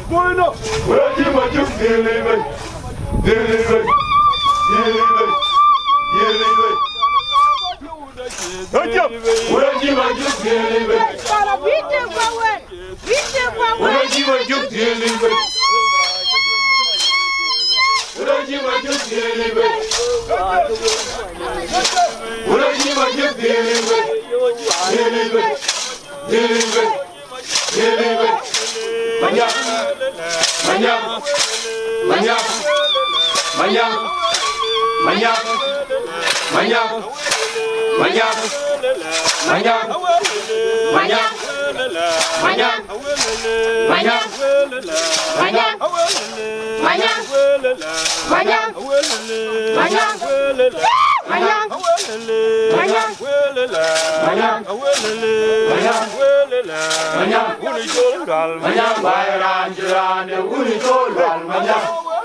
Bueno,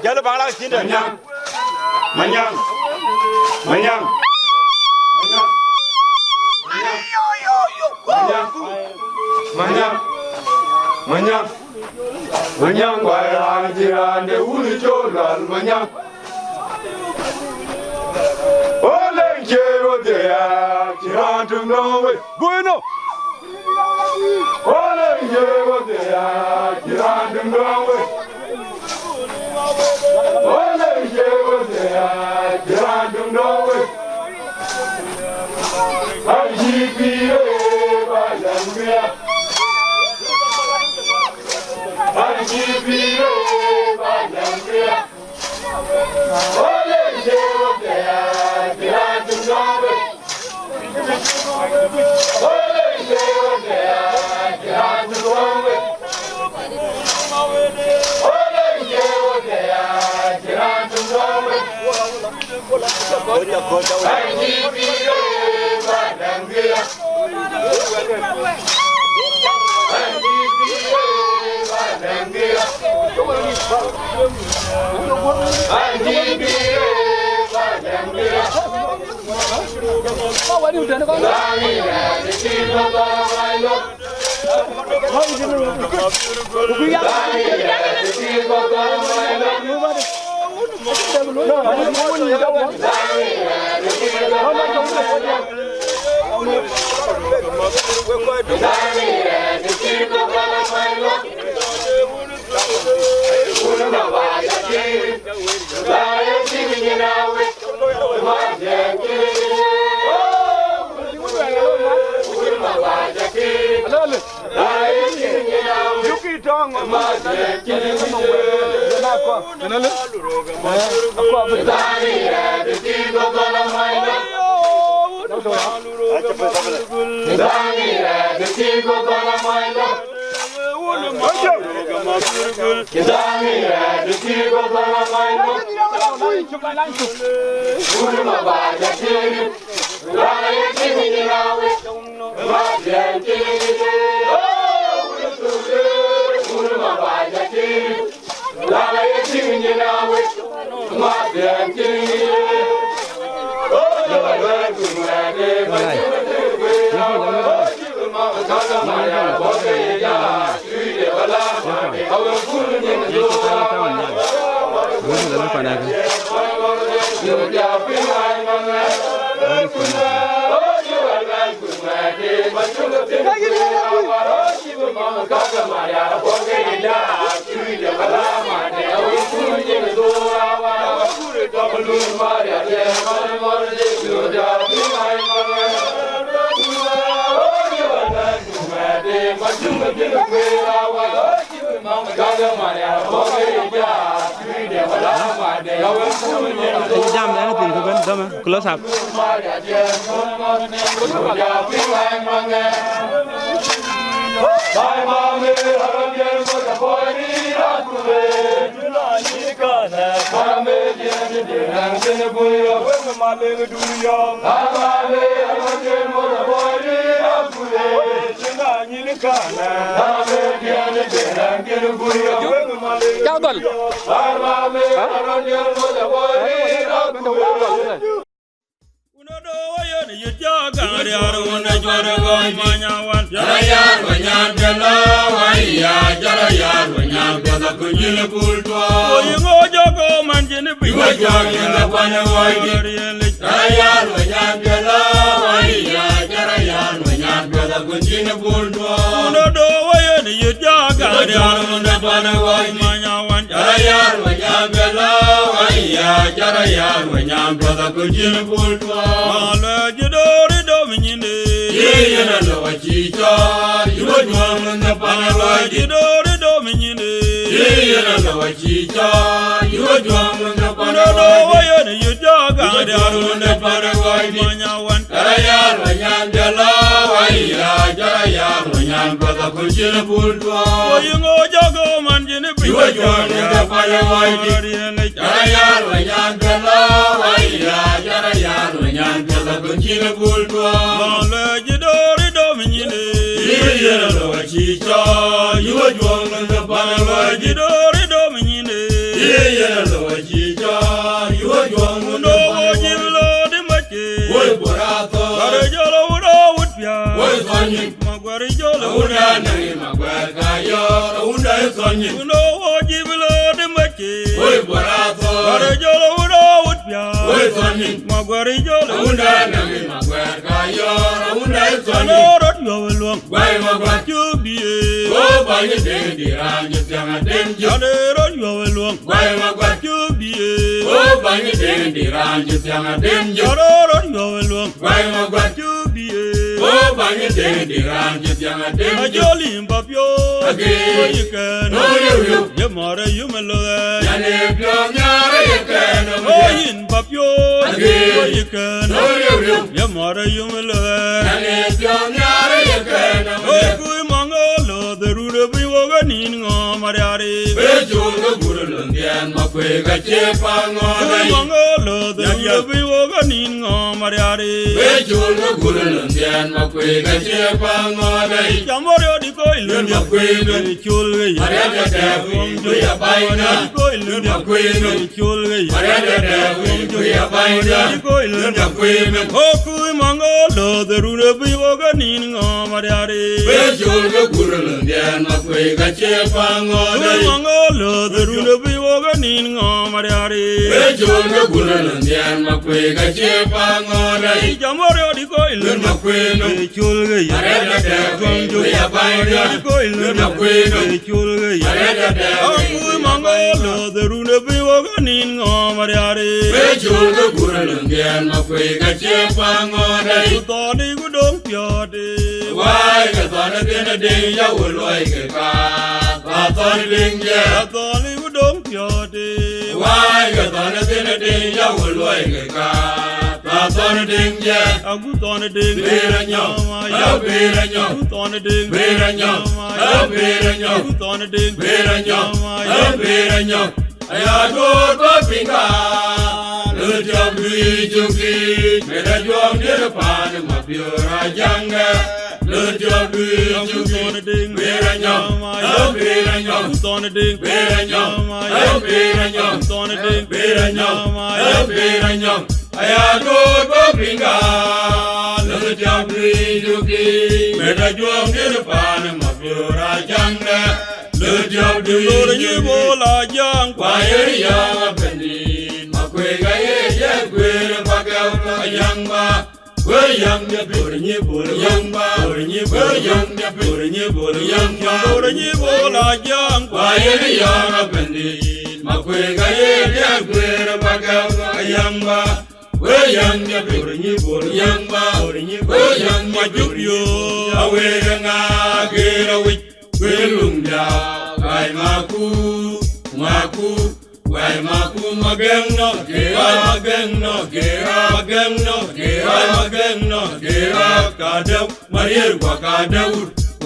Jalo bangla sini. Manyang. Manyang bayran jirane uli jolal manyang. Ole jero de ya jirantu nowe. Bueno. Ole jero de ya jirantu nowe. Ole jero de ya jirantu nowe. Aji pire bayangya. Aji pire bayangya. Ole jero de ya jirantu nowe. Ole jero de ya jirantu nowe. Ole jero de ya jirantu nowe. Aji pire bayangya. Jam đã tìm được bên đó mà close up. Bye, mommy, I'm your mother, boy, Chào tuần.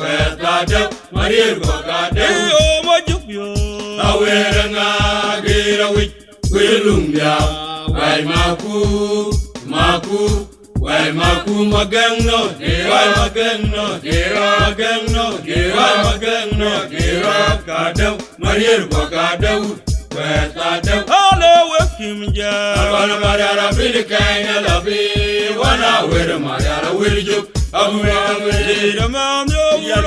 Wetadeu, Maria Bocadeu, oh, my jupio. Aweranga, Girawit, Wilunga, Wai Maku, Maku. Wai Maku Magano, Wai Magano, Magano, Wai Magano, Kadeu, Maria Bocadeu, Wetadeu, Hello, Kim Jan. Abana Mariara Bilikaina Labi, one hour with Mariara will you? Abu The man, no, Yan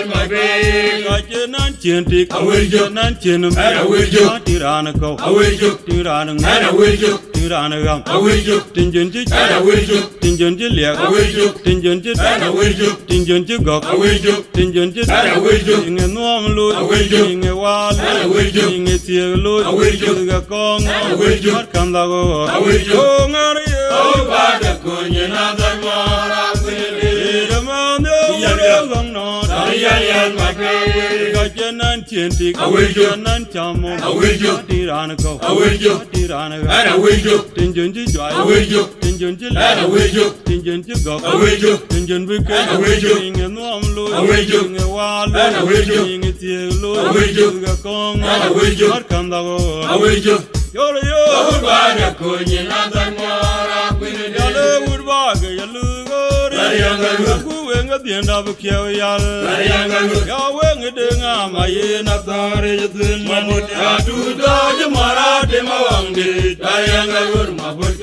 Magre, I cannot chantic. I will you, Nanchin, and I will you, Tiranaco. I will you, Tiran, and I will you, Tiranagam. I will you, Tingenji, and I will you, Tingenji, I will you, Tingenji, and I will you, Tingenji, Gok. I will you, Tingenji, and I will you, in a normal, I will you, in a wall, and I will you, in a tear, I will you, the Kong, I will you, what can that go? I will you, oh, oh, Bada Kunya, another more, I'm going the man, Yan Magre, Gajanan Chantic, I will you, Nan Chamo, I will you, Tiranaco, I will you, Tiranaga, and I will you, Tingenji, I will you, Tingenji, and I will you, Tingenji, Gok, I will you, Tingenji, I will you, in a normal, I will you, in a wall, and I will you, in a tear, I will you, the Kong, and I will you, what can that go? I will you, You're oh, Bada Kunya, another more, I'm going Yalla would bag, yellow, going at the end of a kill, Yawang a dinga, my yen of the Mamuta to Dodge Mara de Mawandi, Diana would Mabut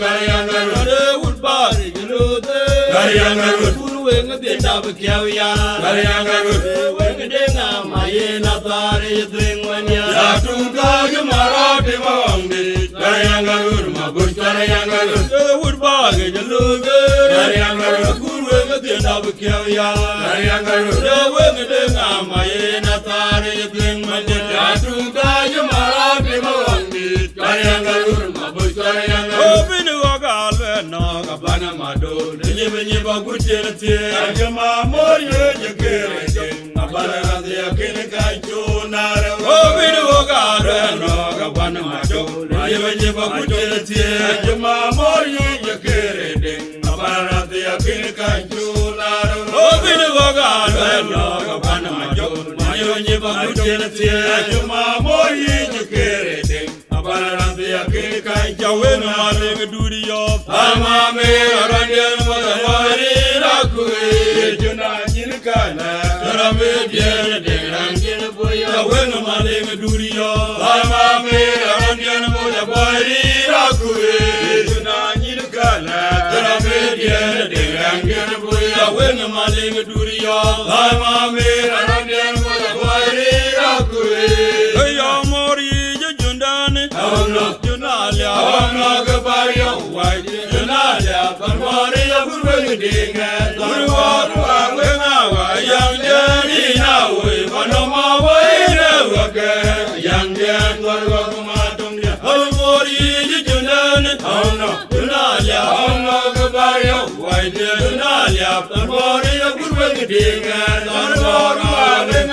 would bag, you know, Diana would wing at the end of a kill, Diana would wing a dinga, my yen of the when you're to Dodge Mara de Mawandi, Diana would Mabut would bag, you look Diana would at the end of a kill, Diana would wing a dinga, my yen of the when to Dodge Mara de Mawandi, Diana would Mabut Open the walk, no, Panama do, the Yiba good generator, Yama more you get a banana there, Kenaka, Nara, open the walk, no, Panama do, the Yiba good generator, Yama more you get a banana there, Kenaka, Nara, open the walk, no, Panama do, the Yiba good generator, Yama more you get a banana there, Kenaka, When I'm a duty of Amame Arandian was a warrior, Rakui, Junakina, Ramadian, Derankin, Boya, when I'm a duty of Amame Arandian was a warrior, Rakui, Junakina, Ramadian, Derankin, Boya, when I'm a duty of Amame Arandian was a warrior, Rakui, Yamori, Jundan, oh no, Junalia, I'm not a barrier, why did you not have a warrior who will dig at the water? When I young Jenny now, we want no more way to again. Young Jan, what was the matter? Oh, Mori, Junan, oh no, Junalia, oh no, a barrier, why did you not have a warrior who will dig at the water? When I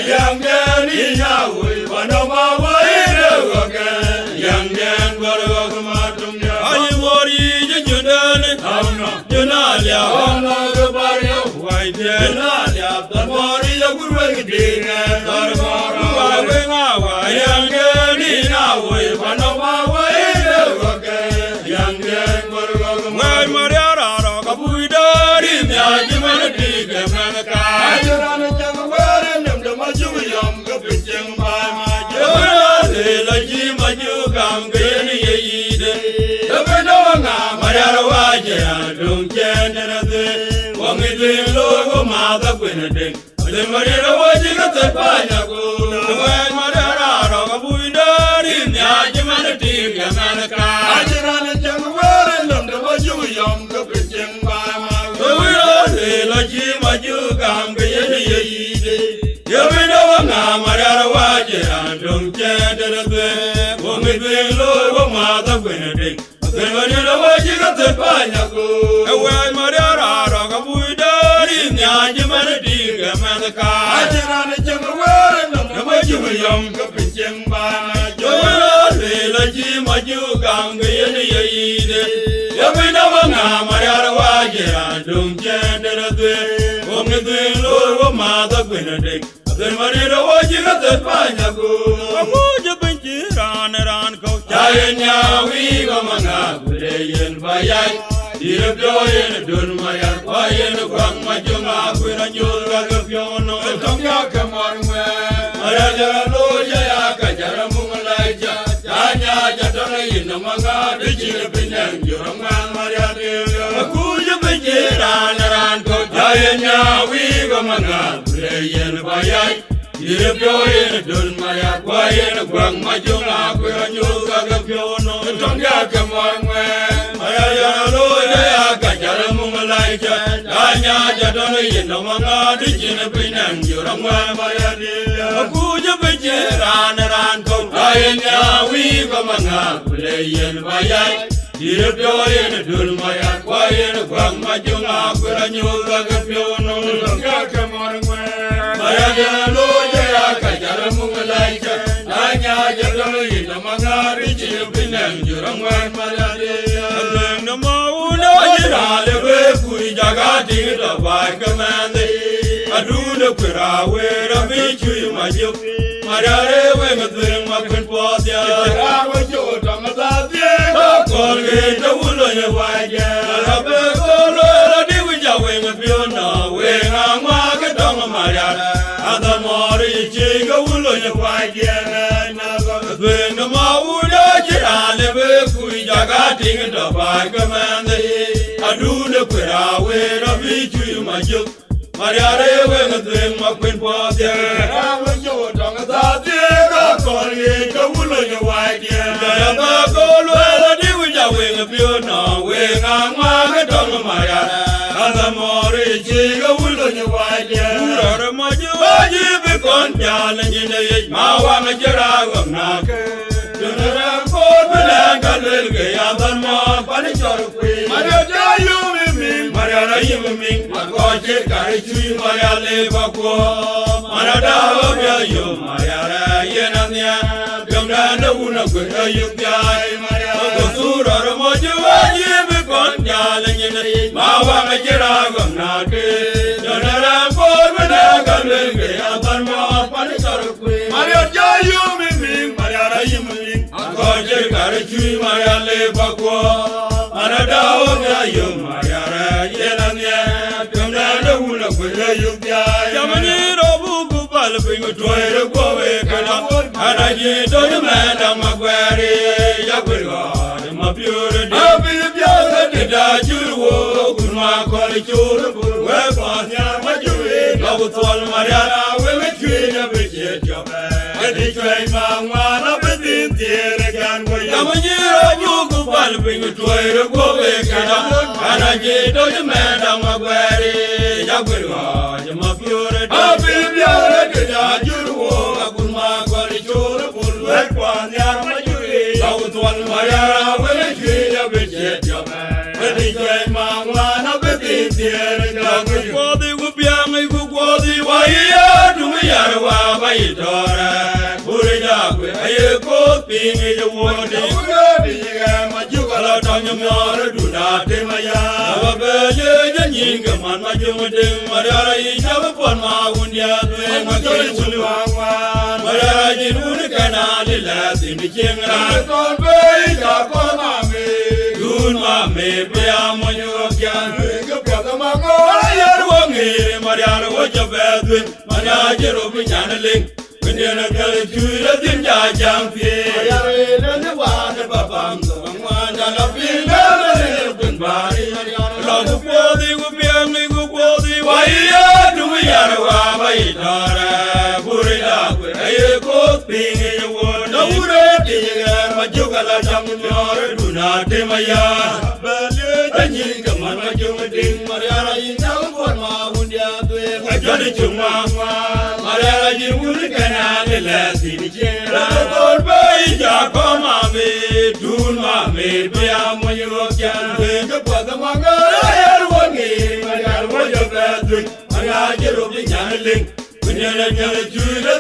young Jenny now, we want no more way to again. Young Jan, what was the matter? I am Mori, Judan, Oh no, Junalia, oh no, the barrier, why did Junalia, the body of good wedding, and the I wing our young Young now, we want no more way to again. Young girl, what a my Mariara, Kapuida, humanity, I don't understand where I am, the much young, the pitching by my joy. Like him, I do come, the Bedona, Mariara Waja, don't get anything. One is the logo, mother, Winneting. The Mariara Waja, the Panago, the way Mariara, Kapuida, humanity, America. I don't understand where I am, the much young, the pitching by my joy. Like him, I do come, Mariara Waja, don't get anything. One is the logo, mother, Winneting. The Mariara Waja, the Panago, the way Mariara, Kapuida, humanity, America. I don't understand where the much young, the pitching by my joy. Like him, I do come, Mariara Waja, don't get anything. in a dick. Then Marina was you got the Panyago. Abuja Pinchi ran coach. Jayanya, we go manga, Budayan Bayai. Dear Joy, Dunmaya, why in the Quang Majuma, when a new rag of your no, Tonga, come on, where Maraja, Loja, Kajaramunga, Tanya, Jatana in the manga, the Chilipin, Yoraman, Maria, Akuja Pinchi ran coach. Jayanya, we go manga, Budayan Bayai. Dear Joy, Dunmaya, why in the Quang Majuma, when a new rag of your no, Tonga, come on, where Maraja, Loja, Kajaramunga, Tanya, Jatana in the manga, the Chilipin, Yoraman, Maria, Akuja Pinchi ran coach. Jayanya, we go manga, Budayan Bayai. Dear Joy, Dunmaya, why in the Quang Majuma, when a new rag of your no, Tonga, come on, where Maraja, Loja, Kajaramunga, Tanya, Jatana in the manga, the Chilipin, Yoraman, Maria, The Mauna Jira, Pujagati, the White Command, I do the Pura, where I meet you, my joke. Maria, when I bring my pen for the other, was your Tamazia, Colgate, the wood on your white, I have a deal with your wing of Fiona, when I'm market on Maria, and the more you take a wood on your white, when the Mauna Jira, never Pujagati, the White Command, I do the Pura, where I meet you, my joke. Maria, when I bring my pen for the other, was your Tamazia, Colgate, the wood on your white, I have a goal, with your wing of Fiona, when I'm market on Maria, and the more you take a wood on your white, you become challenging the Mawana Jara, Naka. Mariana, you mean, my God, carry to Maria Levaco, Marada, you, Mariana, Yenania, Yamana, Una, you die, Maria, Sura, Moju, you become challenging Mawana Jara, Naka, Jonara, Maria, you mean, Mariana, you mean, my God, carry to Maria Levaco. Anada, you, Mariana, Yenania, come down the Una, where you die. Yamaniro Bubu Balping, Toy go away, and I get on the man, I'm a query, Yakuga, my pure, I'll be the Piazza, that you walk with my college, where Panya, what you eat, I would call Mariana, will make you a bit job. And they train my one up within the again, where Yamaniro Bubu Balping, Toy go away, and I get on the man, I'm a query, Yakuga, my pure, I'll be the Piazza, that you walk with my college, where Panya, what you eat, I would call Mariana, will make you a bit job. And they train my one up within the again. Quadi would be a make Quadi, Why do we are by it or put it up with a coat being in the water? You got out on your mother, do not take my yard. Our virgin, Yinga, my Jumadi, Maria, you have upon my wound, and my girl will want. Maria, you know the canal, last in the king. I don't wait upon me. Good mammy, be a man, you can bring a brother, my God. I am Maria, what your bed with Maria, you're open channeling. When you're not going to the thing, I jump here. I am the water, Papa, and I'll be the body. Love the body will be a little body. Why do we are by it? Put it up with a coat being in the world. No, my jugala jump in your do not take my yard. But you come on, my jump, Maria, you know what my wound you I got it to Mamma. Maria, you would canal the last in the chair. Come on, me, do my me, be a when you can think about the manga. I had one game, I got one of that. I got your open channeling. When you're not going to do the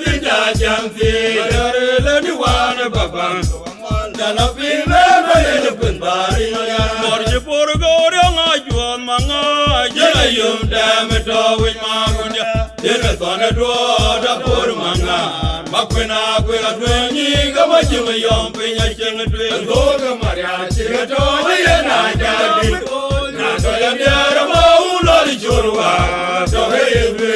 jam, I let you want a papa. Then I've been there, open body. Morje Porgo, Young, I you on Manga, You damn it all with my good. Then I thought I draw. makwena kwe atwenyi kama chunga yompe nyachenga twe Goga Maria Chigato Yena Jadi Nato Yandera Maula Churwa Tohebe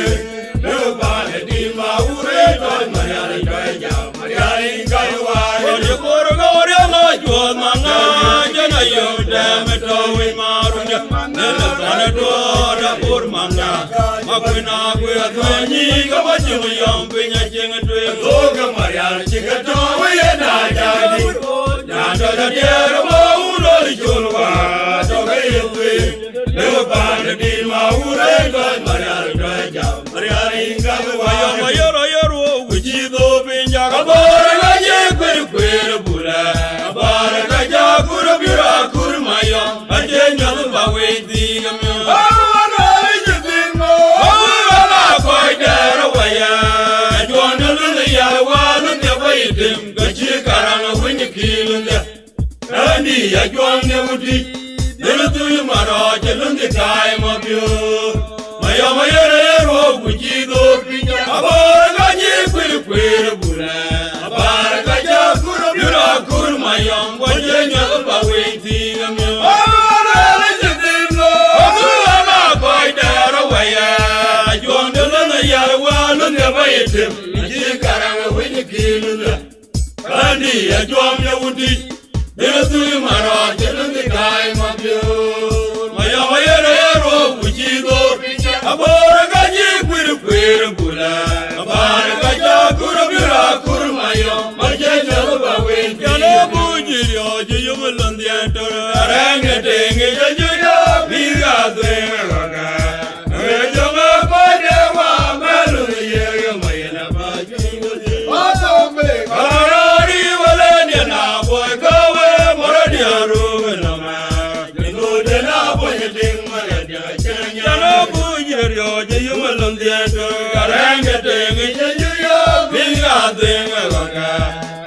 Nubane Dima Ure Toy Maria Raya Maria Ingaiwa Oye koro goria na juo manga Jana yode metowi marunya Nena sana dora pur manga makwena kwe atwenyi kama chunga yompe nyachenga twe Goga Maria Chigato Yena Jadi Nato Yandera Maula Churwa Tohebe Nubane Dima Ure Toy Maria Raya Maria Ingaiwa Mayoro yoro ujido pinja Kabora gaje kwere bula Kabara gaja kura bira kurmayo Aje nyalu bawe digamyo Awana ijibingo Awana koidera waya Ajwana luna ya wanu nyawa itim Gachi karanga winyi kilunga Andi ajwana uti Nilutu yumaro chelungi kai mabyo Maya mayere yero ujido pinja Kabora gaje kwere bula Kabara gaja kura bira kurmayo Aje nyalu bawe digamyo Awana ijibingo Awana koidera waya Ajwana luna ya wanu nyawa itim Gachi karanga winyi kilunga Andi ajwamya wuti Nilutu yumaro chelungi kai mabyo Maya mayere yero ujido Kabora gaje kwere bula Kabara gaja kura bira kurmayo Marjeja bawe Yane bujiri oji yumulondi antoro Arenge tenge jajuya Biga dwenga waka Wejonga kode wa Melu yege mayena bajingo je Otombe Karari walenya na boy kawe moradi arume nama Ngode na bonye ding maradiya chanya Yane bujiri oji yumulondi antoro Arenge tenge jajuya Biga dwenga waka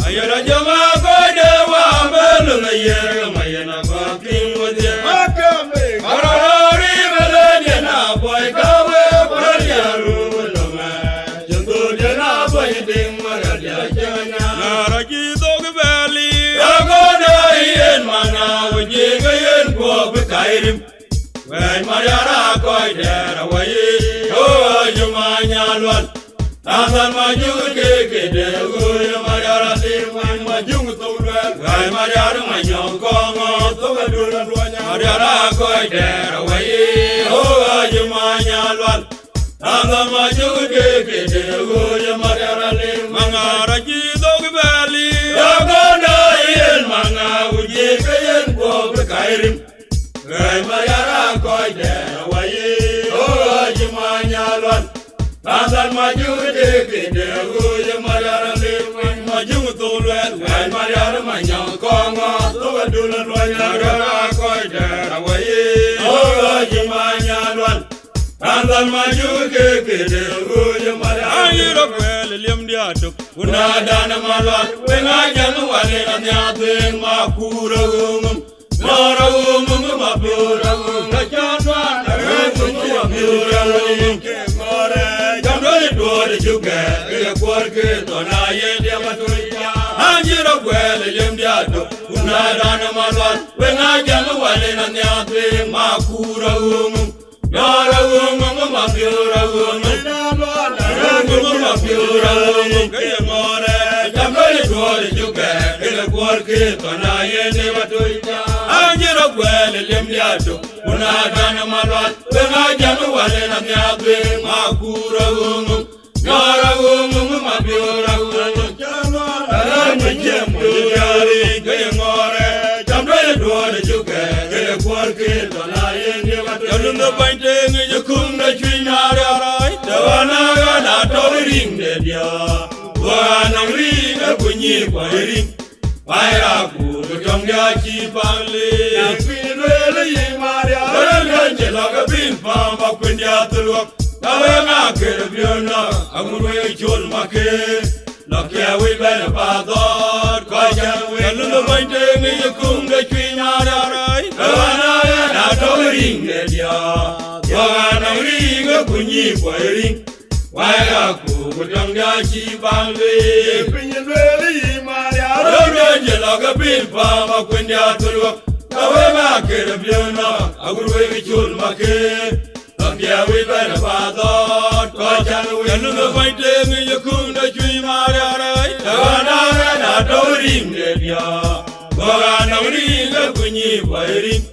Ayara jama kode wa melu na yege mayena bakingo je Otombe Karari walenya na boy kawe moradi arume nama Ngode na bonye ding maradiya chanya Naraji dog valley Yagoda yen mana wajiga yen ko bikairim Wen mariara koi dera wayi Yo jumanya lwal Nathan majung ke dego Yo mariara tirman majung tulwel Wen mariara manyong kongo Tuga dulan duanya Mariara koi dera wayi Yo jumanya lwal Nathan majung ke dego Yo mariara tirman Mangaraji dog valley Yagoda yen manga ujiga yen ko bikairim Gai mariara koi dera wayi Jumanya lwan Nathan majung ke dego Yo mariara tirman majung tulwel Wen mariara manyong kongo Tuga dulan duanya Mariara koi dera wayi Jumanya lwan Nathan majung ke dego Yo mariara Ayiro kwele liam diatuk Una dana malwan Wenga janu wale na nyateng makura gungum Nora gungum mapura gungum Kachanwan Gungum mapura gungum More Jamdoli duwari juga Kaya kuarke tona yendia maturija Ayiro kwele liam diatuk Una dana malwan Wenga janu wale na nyateng makura gungum Nora gungum mapura gungum Gungum mapura gungum Kaya more Jamdoli duwari juga Kaya kuarke tona yendia maturija Anjiro kwele limdiato Una dana malwan Wenga jamu wale na nyagwe Makura gungum Nyara gungum mabiura gungum Arame jembu yari Kaya ngore Jamdole duwade juke Kaya kuarke Tona yenge watu Jalunga painte ngeje kumda chwinyare arai Tawana gana tobi ring de dia Wana ring kunyi kwa ring Paira kudu jongya chi pangli Pinwele yimaria Wala ganje laga bin pamba kwendia tulwak Tawe nga kere biona Agurwe chol make Lakia wibele pador Kwa janwe Kalunda bainte nge kumde chwinyare arai Tawana gana tobi ring de dia Wana ring kunyi kwa ring Waya ku kudang dia chi bang le. Pinyin weli Maria. Rodo jela ga bin pa ma kwenda tulwa. Kawe ma kere biona. Agurwe vichul ma ke. Dia we bana pa dot. Ko chan we nu ga fight me yakunda chui Maria rai. Wana na dorim de dia. Wa na ri ga kunyi wairing.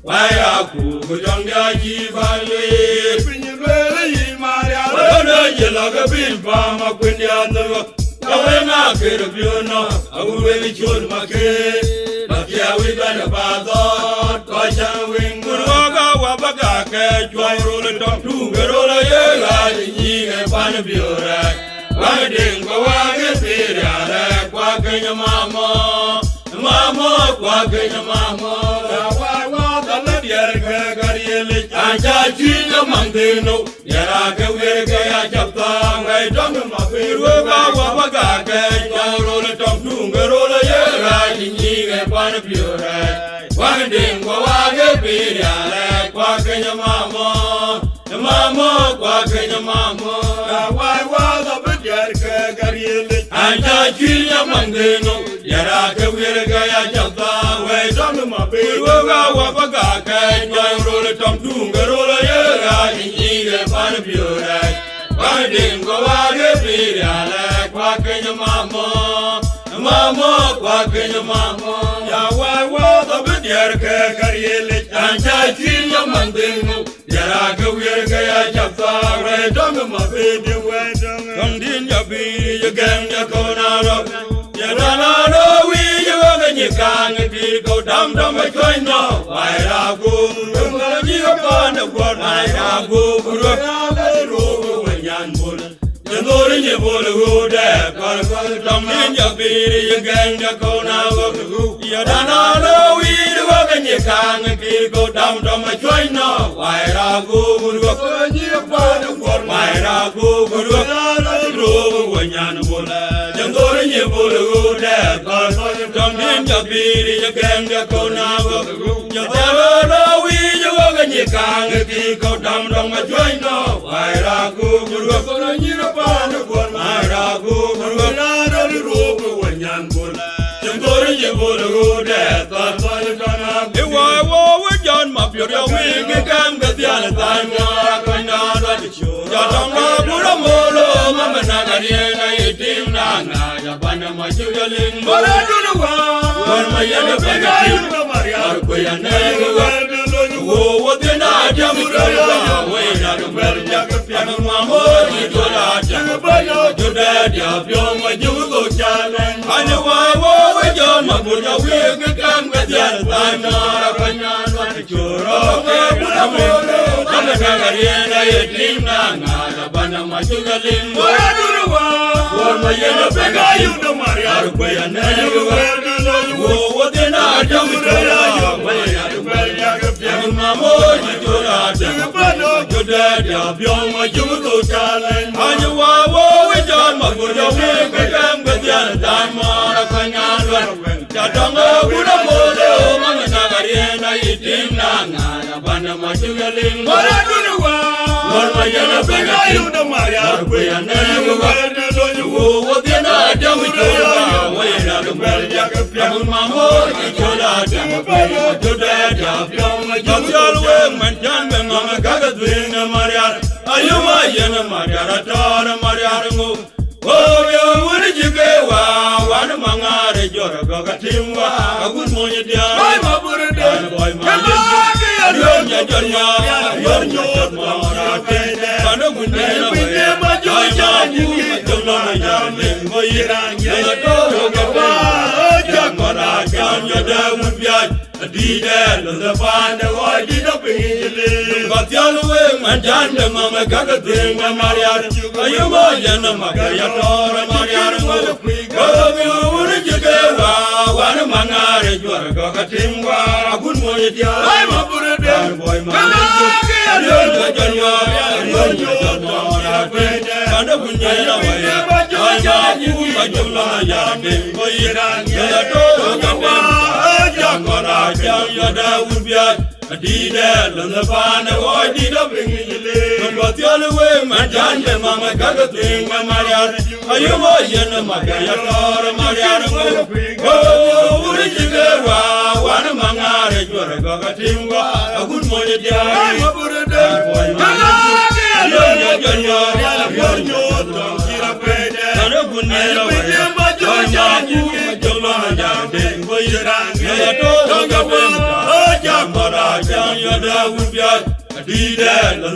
Waya ku kudang dia chi bang le. Pinyin weli Maria. Rodo jela ga bin pa ma kwenda tulwa. Kawe ma kere biona. Agurwe vichul ma ke. Dia we bana pa dot. Ko chan we ngurwa wa baga ke chwaro le tom tu gerola ye ga ni ge pan biora wa ding ko wa ge pira le kwa ke mama kwa ke mama Wa da la diar ka gariyele. aja chi na mang de no ya ke we ge ya chap ta ngai dom ma pir wa baga ke chwaro le tom tu gerola ye ga ni ge pan biora wa ding ko wa ge pira le kwa ke mama kwa ke mama Wa da diar ka gariyele. anja chinya mangeno yara ke wirga ya jabba we dom ma pe wa baga ke nyoro le tom dungero le yara ni ge pan biora wa ding ko wa ge pira le kwa ke mama kwa ke mama Ya wa da diar ka gariyele. anja chinya mangeno yara ke wirga ya jabba we dom ma pe Baby wa dong. Come din ya bi ya gang ya ko na ro ya na no wi ya wa ga ni kang ki ko dam dam mai koi no wai ra go ru ga ni ga pa na go wai ra go ru ro wa nyan bol ya no ri ni bol go de ko dam din ya bi ya gang ya ko na ro ya na no wi ya wa ga ni kang ki ko dam dam mai koi no wai ra go ru ga ni pa na go wai ra go ru ro wa nyan bol ya no ri ni bol go de ko dam din ya bi ya gang ya ko na ro ya na no wi ya wa ga ni kang ki ko dam dam mai koi no wai ra go ru ga ni pa na go wai ra go ru ro wa nyan bol. John Mapio, we can get the other time. Mamma Nagariana, 18 Nana, Japanama, Julian, but I don't know why my younger what did I jump away? I don't wear jacket, piano, mamma, you dad, you go challenge. I know why John Mapio, we can get the other time. Adida lana pana oi dida bingile. But the other way, my John, Mama Gagating, Maria, Ayumo Yena Maria, Maria, oh, one among our Gagatimba, a good morning, Dida,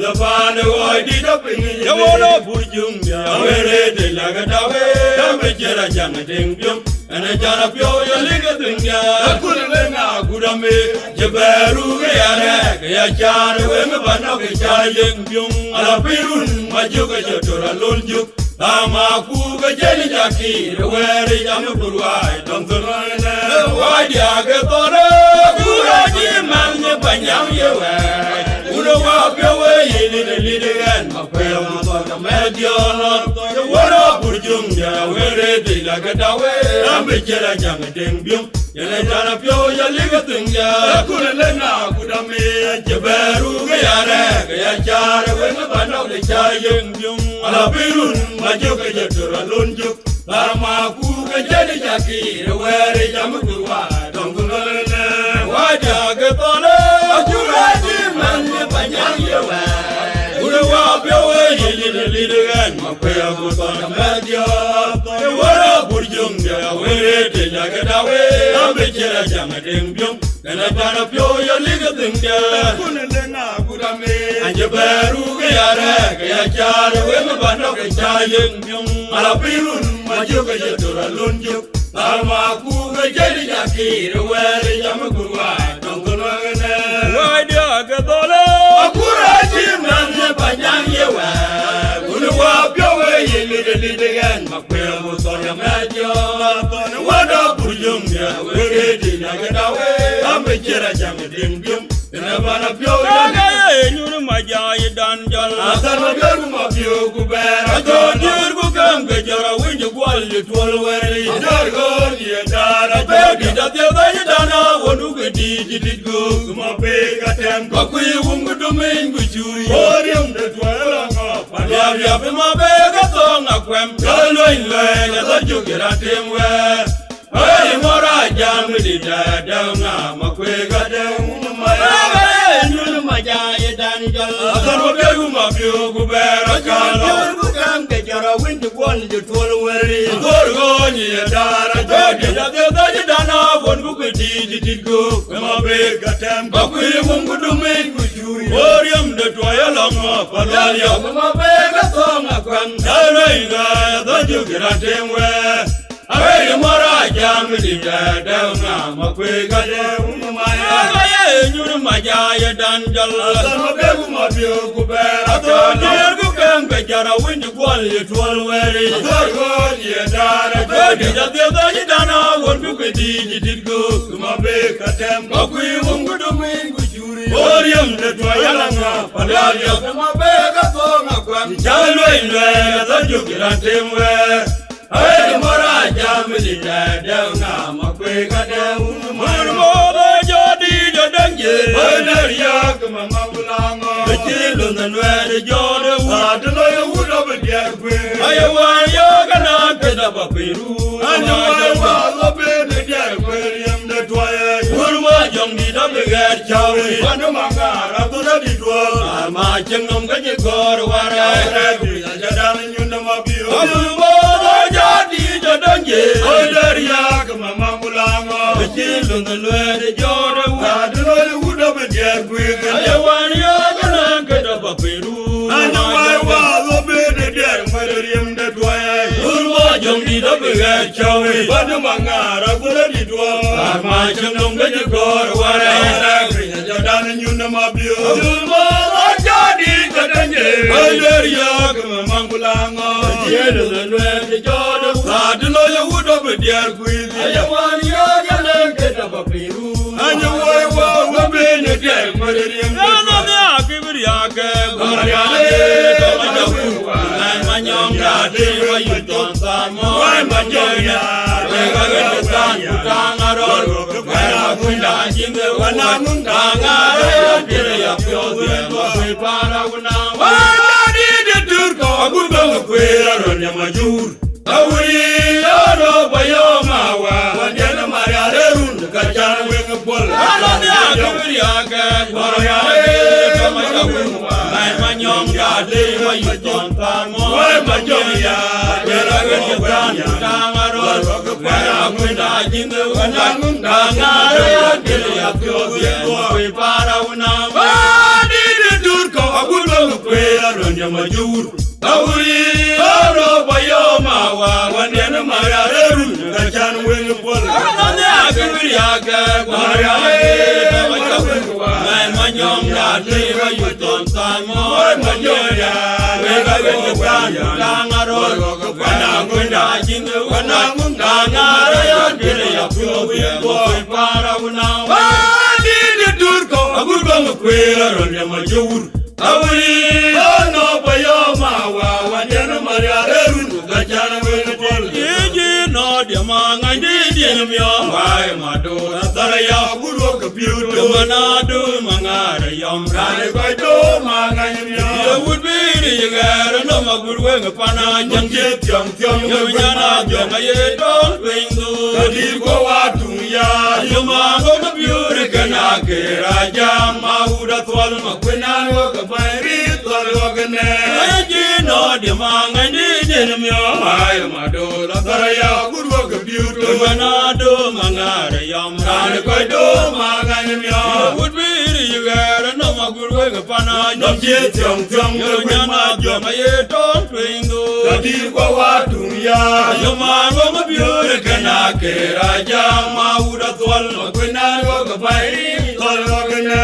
the Fana, I did up in the water, Burjum, where they like a daway, Jara Jamating, and a Jana Pio, your legal thing, I couldn't let now, good on me, Jabaru, Yajan, Wemabano, Jayang, Alapirun, Majuka, Jotora, Lunjuk, Tama, Kuga, Jenny Jackie, where is Yamapurwai, don't the run, why the Agatora, Guraji, man, Panyam, you walk away in the little end of the Medion, the water Burjum, where they like a daway, I'm a Jella Jamating, Yelena Pio, your legal thing, couldn't let now, could I make Jabaru, Yajar, when the band of the Chayang, Alapirun, Majoka, Jatura, Lunjuk, Lama, Kuka, Jenny Jackie, where is Yamapurwa, don't go why the Agatona, Juraji, man, Ura walk away in the little end, my prayer was on a media. The water Burjum, where it is like a daway, I'm a Jella Jamating, and I got a pure your legal thing there. Couldn't let now, good on me, and your Baru, Yajar, when the band of the Chayang, Alapirun, Majoka, Jatura, Lunjuk, Alma, Kuga, Jenny Jackie, where is Yamapurwa, don't go why the Agadola? Akuraji, man, Panyang, you were walk your way in little again, my prayer was on your Madio. What up, Burjum, where it is like a daway, I'm a Jera Jamating, and I want to pure. You know my giant dungeon. I thought of you, Kuber. I thought you would come, get your window quality to all where it is. I beg it that the other Dana won't look at it go. My big attempt, but we won't go to main with you. Odium the 12 off. And you have my bag a song of Quam. You're going lane, I thought you get at him where. Hey, more I jam with it down now. My quick got down. My giant Daniel, I thought of you, Kubera, Carlo, get your winter one, you told where it is. Gorgonia, Dara, the Dana, one book with it go. When my big attempt, but we won't go to make with you. Orium, the toil long off, Palalia, my bag a song of Grand Dara, thought you get at him where. I heard more I jam with it down now, my quick got down. My giant dungeon, my view, Kubera, I thought you can get your window quality to all where it is. I thought you that the other Dana won't look at it go. My big attempt, but we won't go to main with you. Orium, the Toyalanga, Palalia, my bag of song of Quam. Jalway, I thought you get at him where. I heard more I jam with it down now, my quick down. My mother, Jody, the dungeon, the children and where the Jordan was, the lawyer would have a dear queen. I want you cannot get up a Peru, and I was a bit of dear William the Twilight. Who was young, did a big head, Charlie, one among our authority to all. My kingdom got you go to what I have, and you're down in your number of you. The children and where the Jordan was, the lawyer would have a dear queen. I want you cannot get up a Peru, and I was a bit of dear William the Twilight. Who was young, did a big head, Charlie, one among our authority to all. My kingdom got you go to what I have, and you're down in your number of you. I kere ya pyo ko kwe para una wa di de turko agurgo kwe ro nya majur awuri ro bayo mawa wandena maria run ka chan weng pol ala dia aguri aga baro ya kama ya weng mai manyom ya de wa yuton tan mo ma jom ya kera gen tan tangaro para kwenda jinde wanang tangaro kere ya pyo kwe para una wa di de turko agurgo kwe ro nya majur awuri ro bayo mawa wandena maria run ka chan weng pol ala dia aguri aga baro ya kama ya weng mai manyom ya de wa yuton tan mo ma jom ya kera gen tan tangaro para kwenda jinde wanang tangaro kere ya pyo kwe para una wa di de turko agurgo kwe ro nya majur awuri no bayo mawa wandena maria run ka chan weng pol ye no dia manga di dia myo wai ma do tara ya guru ka piu do manado mangara yom rane ko do manga myo ye would be ye gara no maguru weng pana jam je tyong yo nyana jom ye don weng do di ko wa tung ya yo ma go ka piu re kana ke raja ma uda twal ma kwena go ka bari twal go ne ye no dia manga di dia myo wai ma do tara ya guru ka piu do manado mangara yom rane ko do manga myo would be ye gara no maguru weng pana jam je tyong yo nyana jom ye don weng do di ko wa tung ya yo ma go ma piu re kana ke raja ma uda twal ma kwena go ka bari twal go ne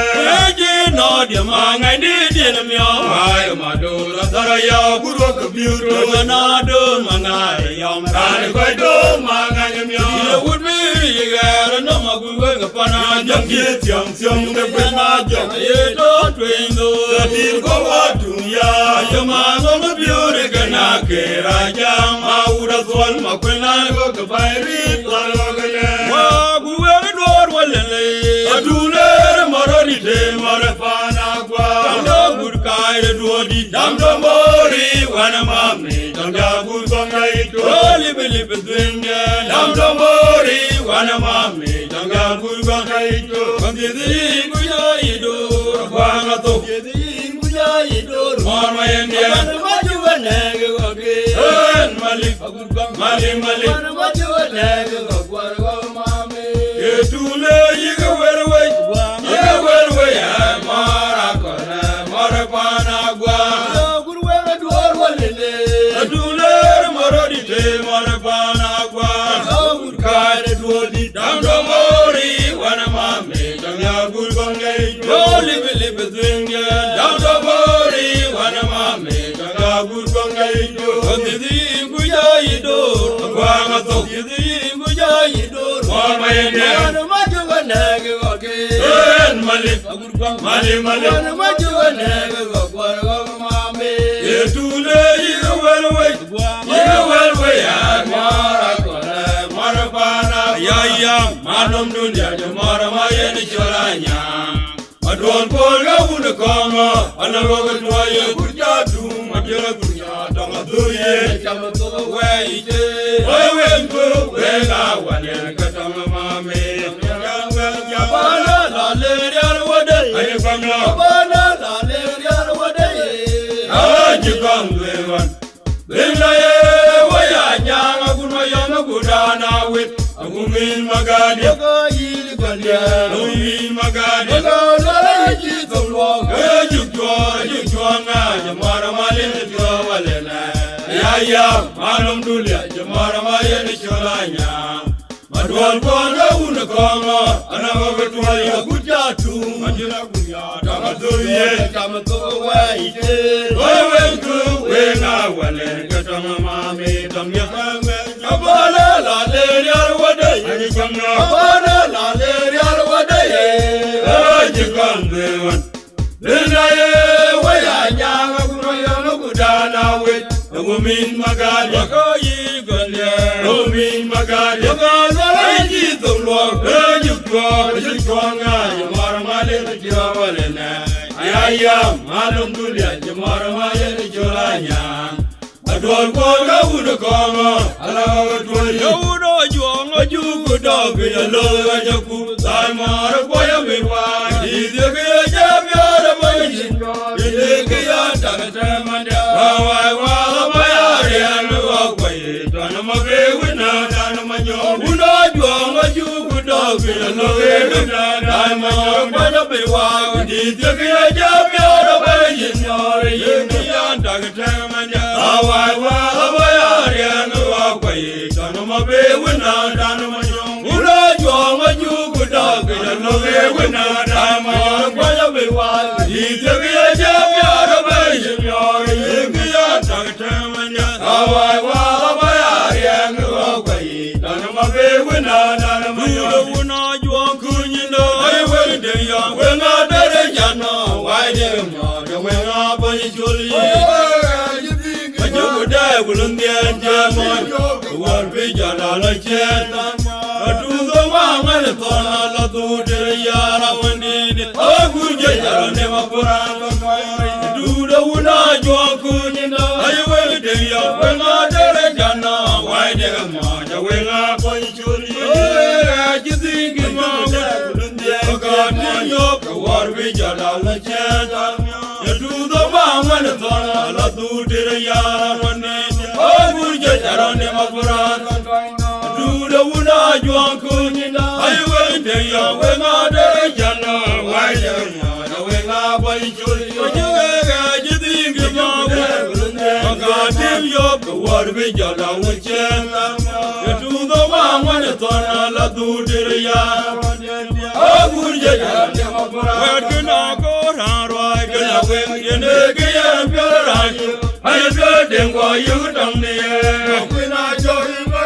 ye no dia manga di dia myo wai ma do tara ya guru ka piu do manado mangara yom rane ko do manga myo would be ye gara no maguru weng pana jam je tyong de kwena jom ye don weng do di ko wa tung ya yo ma go ma piu re kana ke raja ma uda twal ma kwena go ka bari twal go ne wa buwe dor walele adule maroni de mare pana gwa do gur kai de duodi dam do mori wana mami dam da gur ko ngai to libe zwinge dam do mori wana mami dam da gur ko ngai to bandi di guya ido wa nga to di guya ido mar ma yende ma juwa ne go ge malik malik ma juwa ne go gwa go mami etule yiga werwe mara kona mara pana gwa gurwe duor walele adule marodi te mara pana gwa gur kare duodi dam do mori wana mame dam ya gur gongai doli bili bezwenga dam do mori wana mame dam ya gur gongai dodi guya ido gwa ngato didi guya ido mama yende ma juwa nage goke malik malik ma juwa nage gwa mame etule yiga welwe ya mara kona mara pana ya manom dunya jo mara ma yene cholanya adon pol ga un kongo anago ga twaye kurja tu majera kurja tanga duye chama to we ite we ko we ga wane ga tanga mame ya bana la le yar wade ay bana bana la le yar wade aji kan lewan bela ye waya nyanga kuno yana gudana wit agumin magadi ga yiri galia agumin magadi ga ji tolwa ga jukwa nga jamara malen jo walena ya manum dulia jamara malen cholanya madwal kono un kongo anago betwaya kujatu majira kuya damadoye kamato waite wewe ku wenga walen katama mame tamya kanga abala la le yar wade ani jamna abala la le yar wade ajikan dewan lenaye waya nyanga kuno yono kudana wet ngumin magadi ko yi gonde ngumin magadi ko zalai tolwa jukwa nga yamar male jawalena ayam malum dulia jamara maya jolanya adol ko ga udo kongo ala to yo udo jongo jugo dog ya lo ga jaku sai mar ko ya mi wa ide ga jam ya da mai ide ga ya ta ta manda wa wa ba ya ya lo ko ye to na ma be wina da na ma nyo udo jongo jugo dog ya lo ga da sai mar ko ya mi wa ide ga ya jam ya da mai ide ya ta ta manda wa wa ba ya ya lo ko ye to na ma be wina da na ma nyo udo jongo jugo dog ya lo ga da ma ko ya mi wa ide ga ya jam ya da mai ide ya ta ta manda wa wa ba ya ya lo ko ye to na ma be wina da na ma nyo udo jongo kunyindo ai we de ya we na da ya no wa de mo de we na ba ni joli Bulundian Jamon, what we got on a jet. To the one la to the Yara when it. Oh, good, I never put on. Do the Wuna Jokunina. I will tell you when I tell it, Jana, why the Mona will not point you. You think it's my Bulundian, what we got on a jet. To the one la to the Yara when it. Jarone mapuran, do the Wuna Jokunina. I will tell you when I tell Jana, why the Wena boy Julie. You think you know the word with your language. You do the one when it's on a do the yard. Oh, good, where can I go around? Right, can I win in the game? I feel them while you don't need. When I join my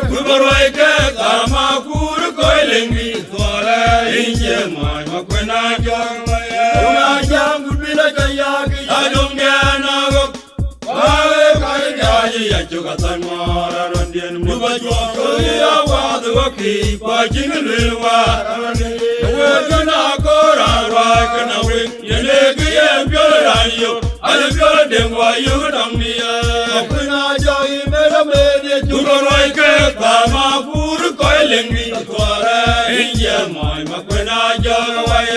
we were like a Makuru coiling me for a Indian mind. When I join my young would be like a yagi. I don't get no. I took a time more around the end. We were the watching a little while. We're gonna go around, right? And I win. You never get you. I feel them while you don't be when I join me, you go like a Kamapur coiling me for a Indian mind. When I join away,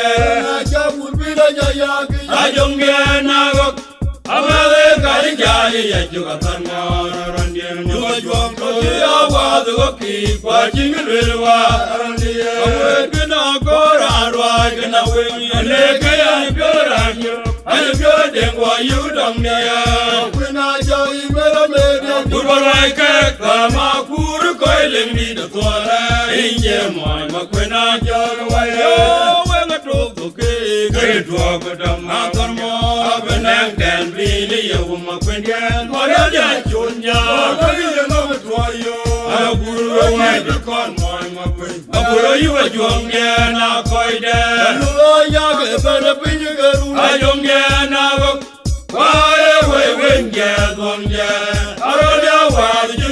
I would be like a yagi. I don't get no. I'm a guy, you got a man, you were drunk to the lucky, watching a little while. I'm gonna go around, right? And I win. And I'm good. I'm good, then why you don't know? When I join me, you were like a Kamakuru coiling me the Tora in your mind. When I join away, oh, when I drove the cake, I drove with a mountain more. And I can be a woman when you're not a junior. I know for you. I will away the con my way. I will you a young man, I'll call them. I don't get now. Why away when get on yet? I don't know why you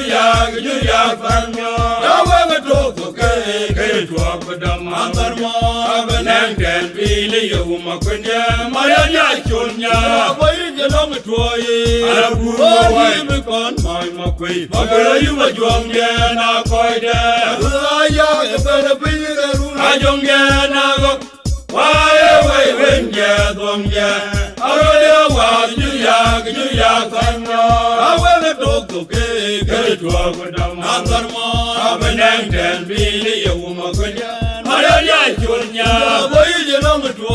young family. However, talk okay, get to up with the mother more. And can be a woman when you're my junior. Why did you long to I will away because my way. I will you a young man, I'll call them. I don't get now. Why away when get on yet? I don't know why you young family. However, talk okay, get to up with the mother more. And can be a woman when you're junior. Why did you long to I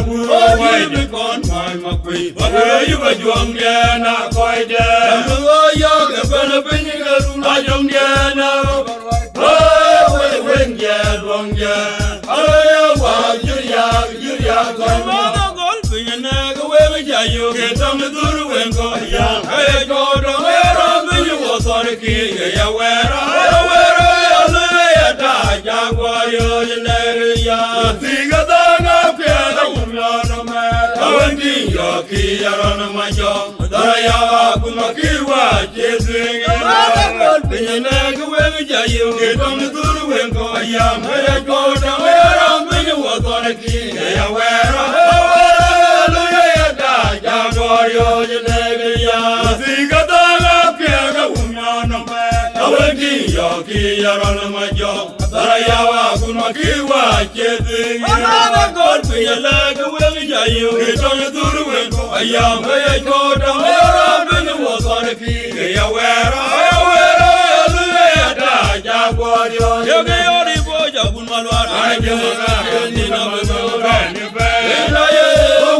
will away because my way. But where you were young, not quite there. I don't get now. Oh, when get wrong, yeah. I don't know why you young. Mother golfing and go away with you. Get on the door and go young. I go to where you was on the key. Where I Jaguar, you never think of the man. I went in your key around my job. Daya Kumakiwa, chasing a neck away. You get on the door and go young. I go to where I'm when you was on the key. Where ki yaron majo darayawa kuma kiwa chezi ana god piyala gwen jayu ton durwen ayam ay ko damara bin wasan ki ya wera ta jagwario yoge yori boja kun malwar aje ga ni na mazura ni be la ye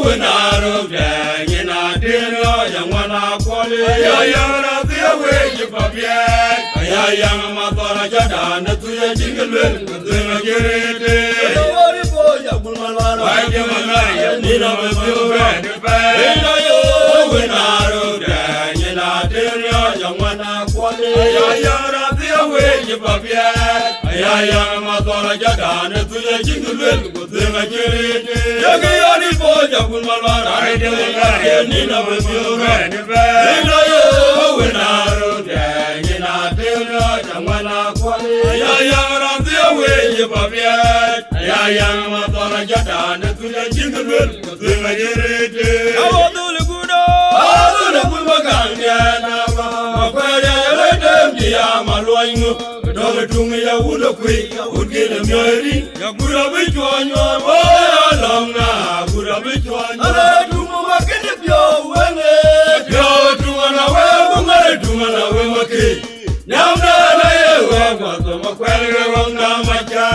wenaro de ni na dino ya wana kwale ya yara dia we ji babye ya yang ma tora jada na tuye jingelwen na gerete yori boja kun malwar aje ga ni na mazura ni be la ye wenaro de ni na dino ya wana kwale ya yara dia we ji babye ya yang ma tora jada na tuye jingelwen na gerete yoge yori boja kun malwar aje ga ni na mazura ni be la ye wenaro de ni na dino ya wana kwale ya yara dia we ji babye ya yang ma tora jada na tuye jingelwen na gerete awodul gudo awodul gudo ganya na ma kwere ya dem dia malwanyu do tung ya wudo kwi udgele myori ya gura bichwanyo ya longa gura bichwanyo ala tumu makene pyo wene pyo tungana we ngare tungana we make nyamna na ye we kwato makwere wanga macha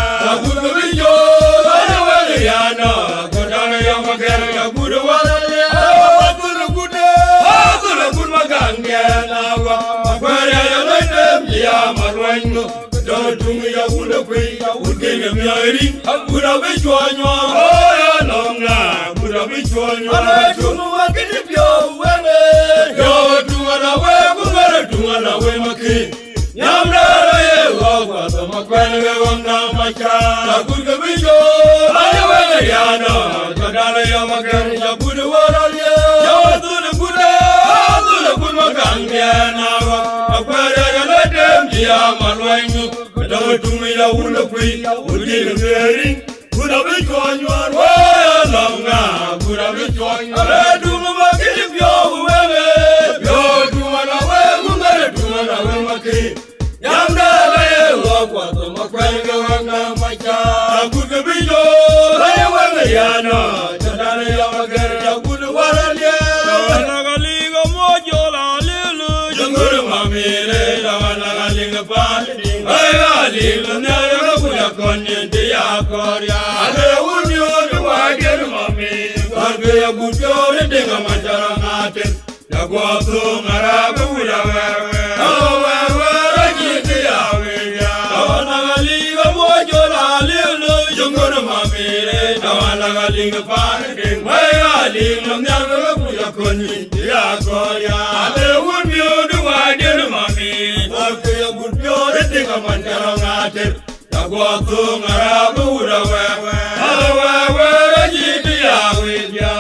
gura bicho ala we ya no kodana ya makere ya gura wala ya gura gude gura gun magange na wa makwere ya dem dia malwanyo do tung ya wudo kwi udgele myori gura bichwanyo ya longa gura bichwanyo ala tumu makene pyo wene pyo tungana we ngare tungana we make nyamna na ye wa to makwere wanga macha gura bicho ala we ya no kodana ya makere ya gura wala ya dul gude gun magange na wa makwere ya dem dia malwanyo do tung ya wudo kwi udgele myori gura bichwanyo ya longa gura bichwanyo ala tumu makene pyo wene pyo tungana we ngare tungana we make nyamna na ye wa to makwere wanga macha gura bicho ala we ya no kodana ya makere ya gura wala ya galigo mojo la lelu junguru mamire la galinga pa ay galinga na ya kuya konye dia korya ale unyo ni wager mami warge ya gujo de ngamajara ngate ya gwaso ngarabu ya wewe wewe rajiti ya weya na galigo mojo la lelu junguru mamire la galinga pa ay galinga na ya kuya konye dia korya ale unyo ni wager mami warge ya gujo de ngamajara ngate Gwato ngarabu wewe rajiti ya weja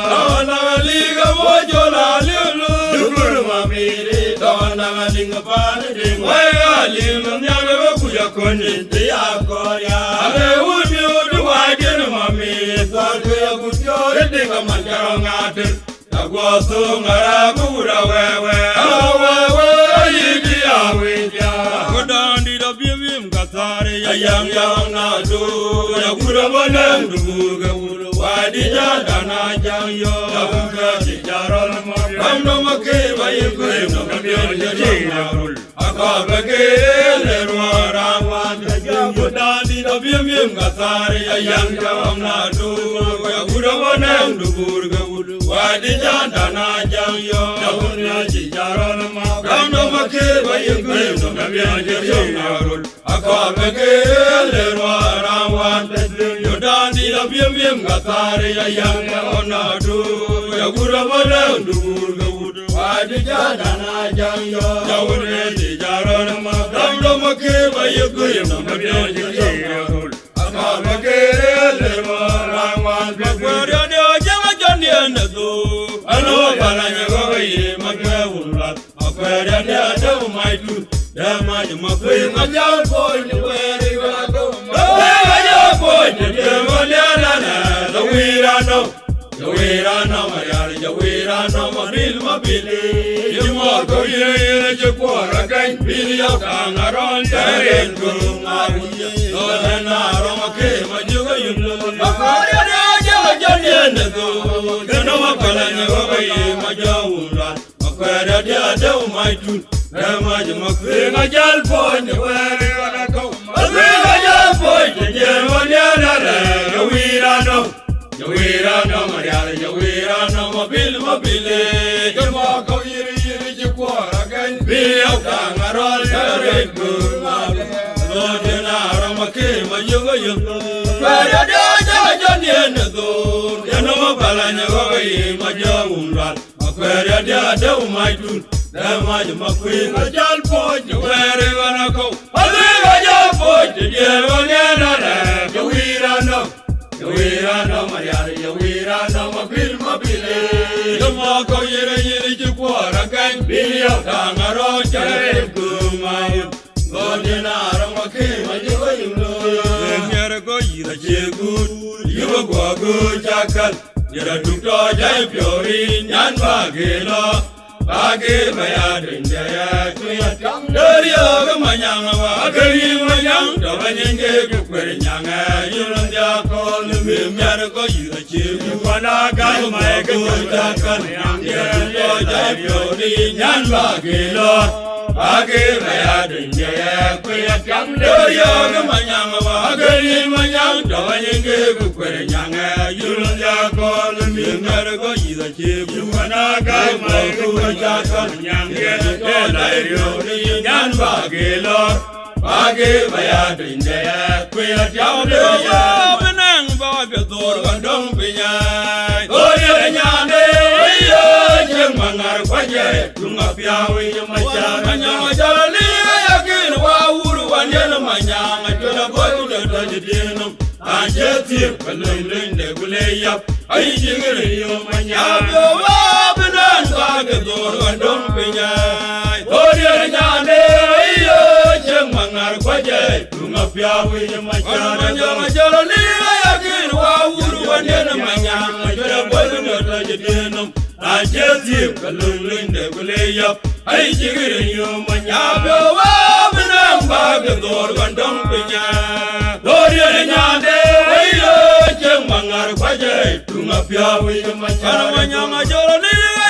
na liga mojo la lulu dukuru mamiri na linga pane ding waya linga nyaga kuya konti ya korya ale unyo duwaje na mami sarko ya kutyo dinga manjaro ngate gwato ngarabu wewe rajiti ya weja kodandi da bim katare ya yang na do ya gura bana nduga wuro wadi ja dana janyo ya buka ti jaral ma kamno make bayi ko no kamyo jina rul akabake le rwara wan kodandi da bim katare ya yang na do ya gura bana nduga wuro wadi ja dana janyo ya buka ti jaral ma kamno make bayi ko no kamyo jina rul akabake le rwara wan yodandi la bim gatare ya yang ona do ya gura bana nduga wudu wadi jana na janyo ya wone ti jaron ma damdo make baye goyem na biyo jirul akabake le rwara wan gura de jama jani na do ano bana nyago ye magawula akwara de ado mai tu dama jama ko majal ko ni weri wa do Jawira no Mariana, Jawira no Maril Mabili, you more go yere je kwara kan biyo kangaron teren kurungaru lodena roma ke majuga yumlo akore de je jene do deno makalanya goyi majawura akore de ade umaitu Rama Jamakwe Majal Point, where you wanna go? Majal Point, Yawira no, Mariana, Yawira no, Mobile, Yamako Yiri Jukwa again, Bill Kangarol, Red Good, Lodena, Ramake, Majuga, where you do, Yanoma Palanya, Majawura, where you do, my dude. Rama Jamakwe Majal Point, where you wanna go? Majal Point, Yawira no, Mariana, Yawira no, Mobile, Yamako Yiri Jukwa again, Bill Tangaro, Jared Gumay, Godina, Ramake, Majuga, you go good, Jackal, you're a Duka Jaypuri, Yanbagila. Bagi bayar injaya kuya dariya gamanyang agari manyang dabanyenge kupernyanga yulanja kol mimyar ko yirachi wana gai mai kujakan yero jayori nyan bagilo bagi bayar injaya kuya dariya gamanyang agari manyang dabanyenge kupernyanga yulanja kol mimyar ko yirachi wana gai mai Jakan yang gede layu nyan bagelo bagi bayar injaya kuya jauh dia benang bawa dor gandong pinyai oye nyane iyo jemangar kwaje tunga piawi macam jali yakin wawuru wanjen manyang jola boy jola jedinum anjetir kaleng de guleyap ai jingere yo manyang Baga dor gandong pinyai Oye nyane iyo jemangar kwaje tunga piawi macam jalo liya yakin wawuru wanjen manyang jola boy jola jedinum anjetir kaleng de guleyap ai jingere yo manyang benang baga dor gandong pinyai Oye nyane iyo jemangar kwaje tunga piawi macam jalo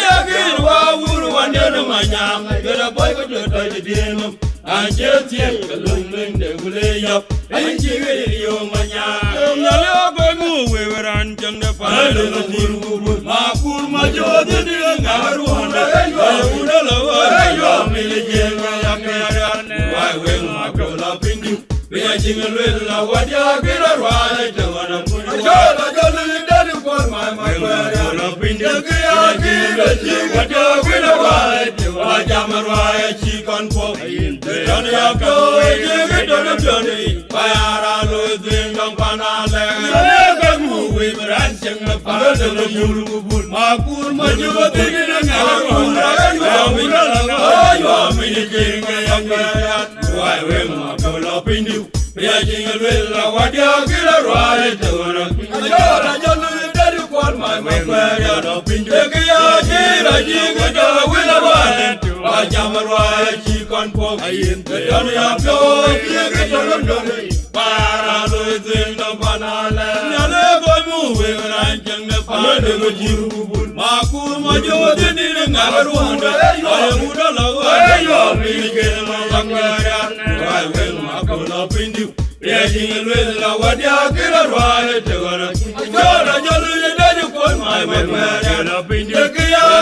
Yakin wawuru wandena manyam Gada boy ko jota jedinum Anjetie kalung de guleyap Anjigiri yo manyam Nale ogoy mu weweran jang de panale no kurgubul Makul majodi ni ngaru handa Ayuda lawa Ayo mili jenga yakayane Wai weng makola pindi Biya jingalwela wadya gira rwale Jawana muni Ajola jolu yindari kwa makola pindi Wajah wina wajah wajah marwaya cikon po. Dana yako wajah dana dana. Bayara lo dendang panale. Kamu wibaran ceng pada dana mulubul. Makur maju tinggi ngaru. Wamina langa. Wamina jenga yang bayan. Wai wem makola pindu. Biar jenga wela wajah kira rwaya jawana. Ajola jolu dari kuat mai bayar do pindu. Jiga jala wila wale, wajamar wale cikon po. Dana yapyo jiga jala dole, para lo zindang panale. Nyale boy mu wengan jeng ne panade go jiru bubul. Makur majo dini ngaru handa, ay muda lawa. Ayo mikir langgaran, ay weng makola pindu. Ya jinga wila wadia kira wale tegana. Jala jala dari kon mai bayar pindu.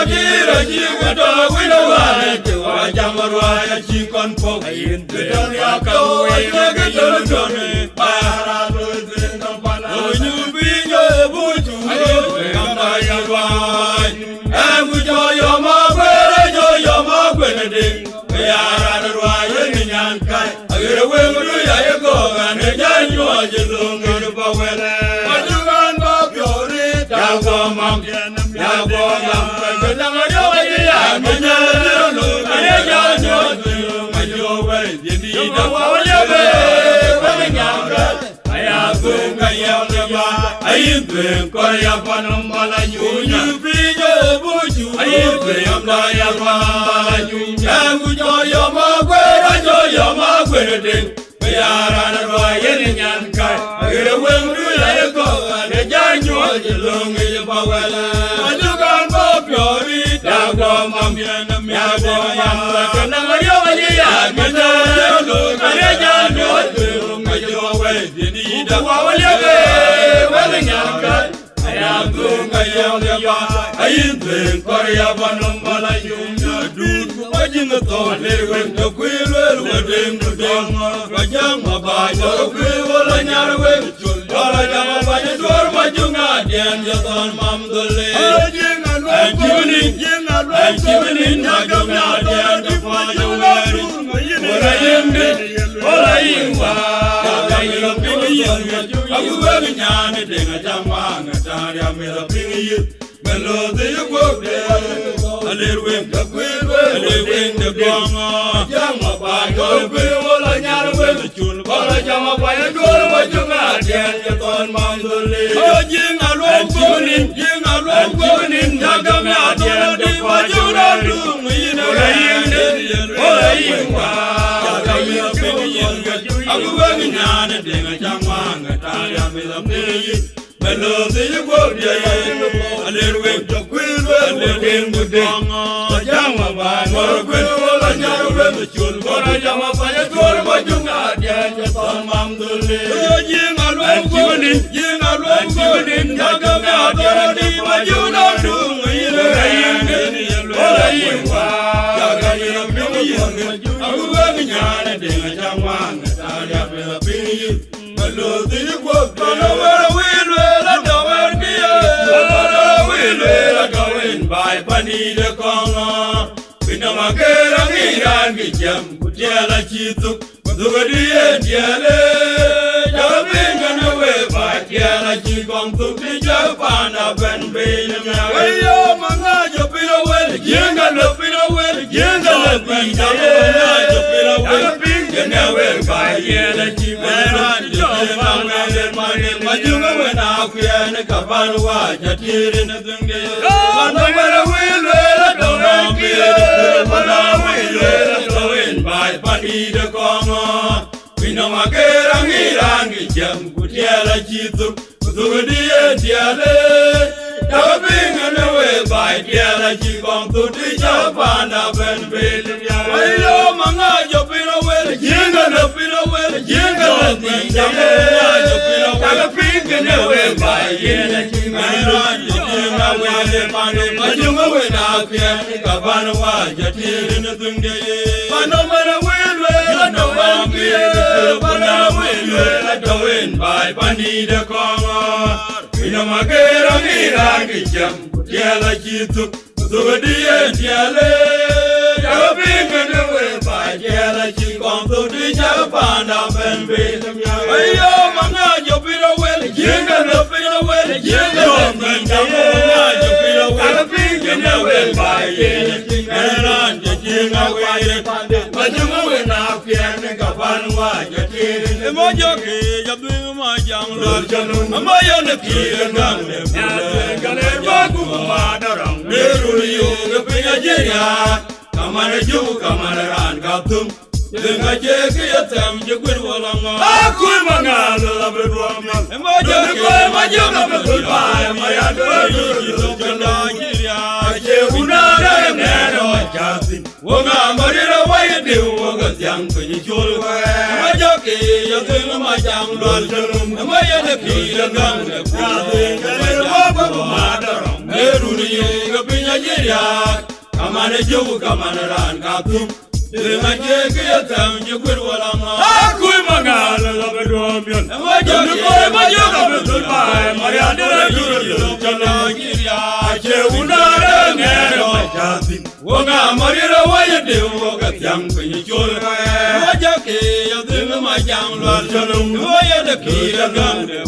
Jira jiga jala wila wale, wajamar wale cikon po. Dana yapyo jiga jala dole, para lo zindang panale. Onyubinya buju, kamba yawai. Emujo yo magwene ding. Yara rwaya ni nyankai. Agere wenguru ya yego gane janyo ajilungi bawele. Majugan babyori dagomam. Dagomam. Kadanga yo ya menya lu kane janyo majowe yedi dawale be. Kanyanga ayagunga yamba. Ayimbe korya panambala nyunya. Onyubinya buju. Ayimbe yamba yamba nyunya. quên đêm bây giờ ra rồi yên nhàn cài người quên đuôi lại có để giải nhua chỉ lương người bao quên mà chú con có phiền đi đào có mầm nhà có mầm là cần năng ở đâu vậy à cái đó lương cái để giải nhua chỉ lương người bao quên đi đào có liếc về quên nhàn cài ai thương người yêu ai thương coi ya ban năm lại nhung đun có những cái tội lệ quên được quý lệ đêm và giang mà bài cho quý vô nhà quên cho là nhà mà bài cho mà chung đèn cho toàn mầm tôi lệ anh chỉ bên nhà cầm nhà đèn cho pha cho người lại im đi lại im vào cái lòng cái gì aku bên nhà này để người ta mang người ta ra mình là pin gì mình lo thấy quốc đề anh quên các quý anh quên được con giang mà bài cho quý vô là nhà quên chuồn có là giang mà bài cho mà chung đèn cho toàn mầm tôi lệ riêng à luôn cô nín nhà cầm nhà tôi đi mà chú đó đường gì nữa lại im vào cái lòng cái gì aku bên nhà này để người ta mang người ta ra mình làm gì mình lo thấy quốc đề anh quên cho quý anh quên được con giang mà bài cho quý vô là nhà quên chuồn có là giang mà bài cho mà chung đèn cho toàn mầm tôi lệ riêng à luôn cô nín nhà cầm nhà tôi đi mà chú đó đường gì nữa lại im vào cái lòng cái gì aku bên nhà này để người ta mang người ta ra mình làm gì mình lo thấy quốc đề bài pani de konga bina makera ngiran gijam kutiala chituk dugadiye diale jabinga na we ba tiala chikong tuk di japana ben bina ayo manga jopira wel jenga na pira wel jenga na pira wel jopira wel pinga na we ba tiala chikong majunga we na kuyane kabanwa jatire na dunge pani de kongo bina makera ngirangi jam kutiala chitu kutugadiye diale tabinga newe bai diala chikong tuti japana ben belim ya ayo manga jopira wel jinga na pira wel jinga na pinga jopira wel pinga newe bai diala jinga wele mane majunga we na kya kabana wa jatire na tunge panomara bài pani de konga bina makera ngirangi jam kutiala chitu kutugadiye diale tabinga newe ba diala chikong tuti japana ben belim ya ayo manga jopira wel jinga na pira wel jinga na pinga jopira wel pinga newe ba diala jinga jinga we majunga we na kya kabanwa jatire mojoke jabdu ma janglo amaya ne kire ngamle gale bagu ma darang nerul yo gapenya jeya kamana ju kamana ran gatum denga je ke yatam je gwir walanga aku mangalo la bedwama mojoke majoka bedwa maya do yo jala jiria je unara ne no jatin wonga marira waye de woga tyang kunyi chul majoke yatum ma janglo amaya ne kire ngamle gale bagu ma darang nerul yo gapenya jeya kamana ju kamana ran gatum denga je ke yatam je gwir walanga aku mangalo la bedwama majoka bedwa maya do yo jala jiria je unara ne no jatin wonga marira waye de woga tyang kunyi chul majoke yatum ma janglo waye de kire ngamle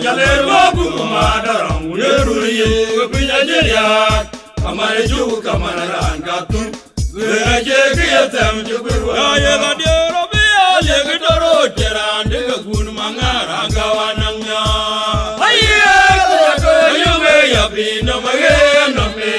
gale bagu ma darang nerul yo gapenya jeya kamana ju kamana ran gatum denga je ke yatam je gwir walanga ya ga de robia je ke doro teran de gun mangara gawananga ayume ya bina mage no me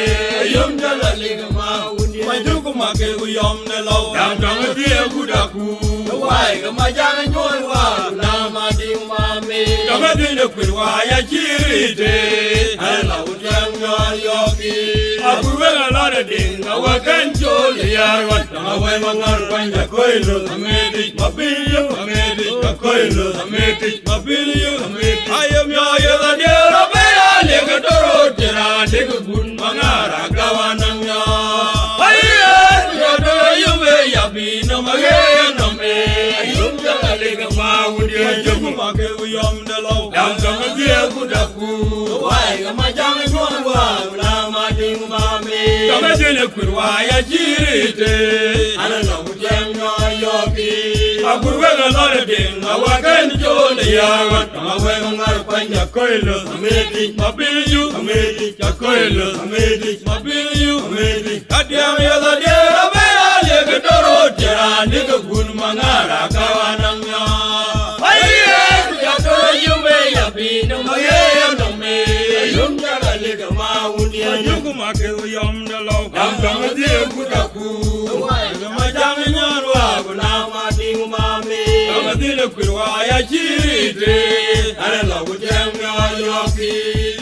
yum dala ligma uni majuku mage uyom ne law dam dang tie kudaku wai ga majanga nyoi wa na mading mami kama dine kwirwa ya chirite ala utanga yoki abuwe ala dinga wakancho liarwa tawe mangar kwanja koilo amedi mapilio amedi koilo amedi mapilio amedi ayam ya yada dera bera lega doro tera lega gun mangara gawananya ayya yada yume yabi no mage no me ayum jala lega maudi jamu mage uyam dalo dam kama dia kudaku wai kama jang nywa na mading mami kama jene kurwa ya jirite ana no mujamno yoki akurwe ngala dinga wakan jole ya kama we ngar kwanja koilo amedi mapilio amedi koilo amedi mapilio amedi adiam ya da dera bera lega doro tera lega gun mangara kawananya ayye ya do yume ya bino mage no me yum jala lega maudi ayuku make yum dalo dam dam die kudaku kama jang nyarwa guna mading mami kama dile kwirwa ya chirite ana la wujanga yoki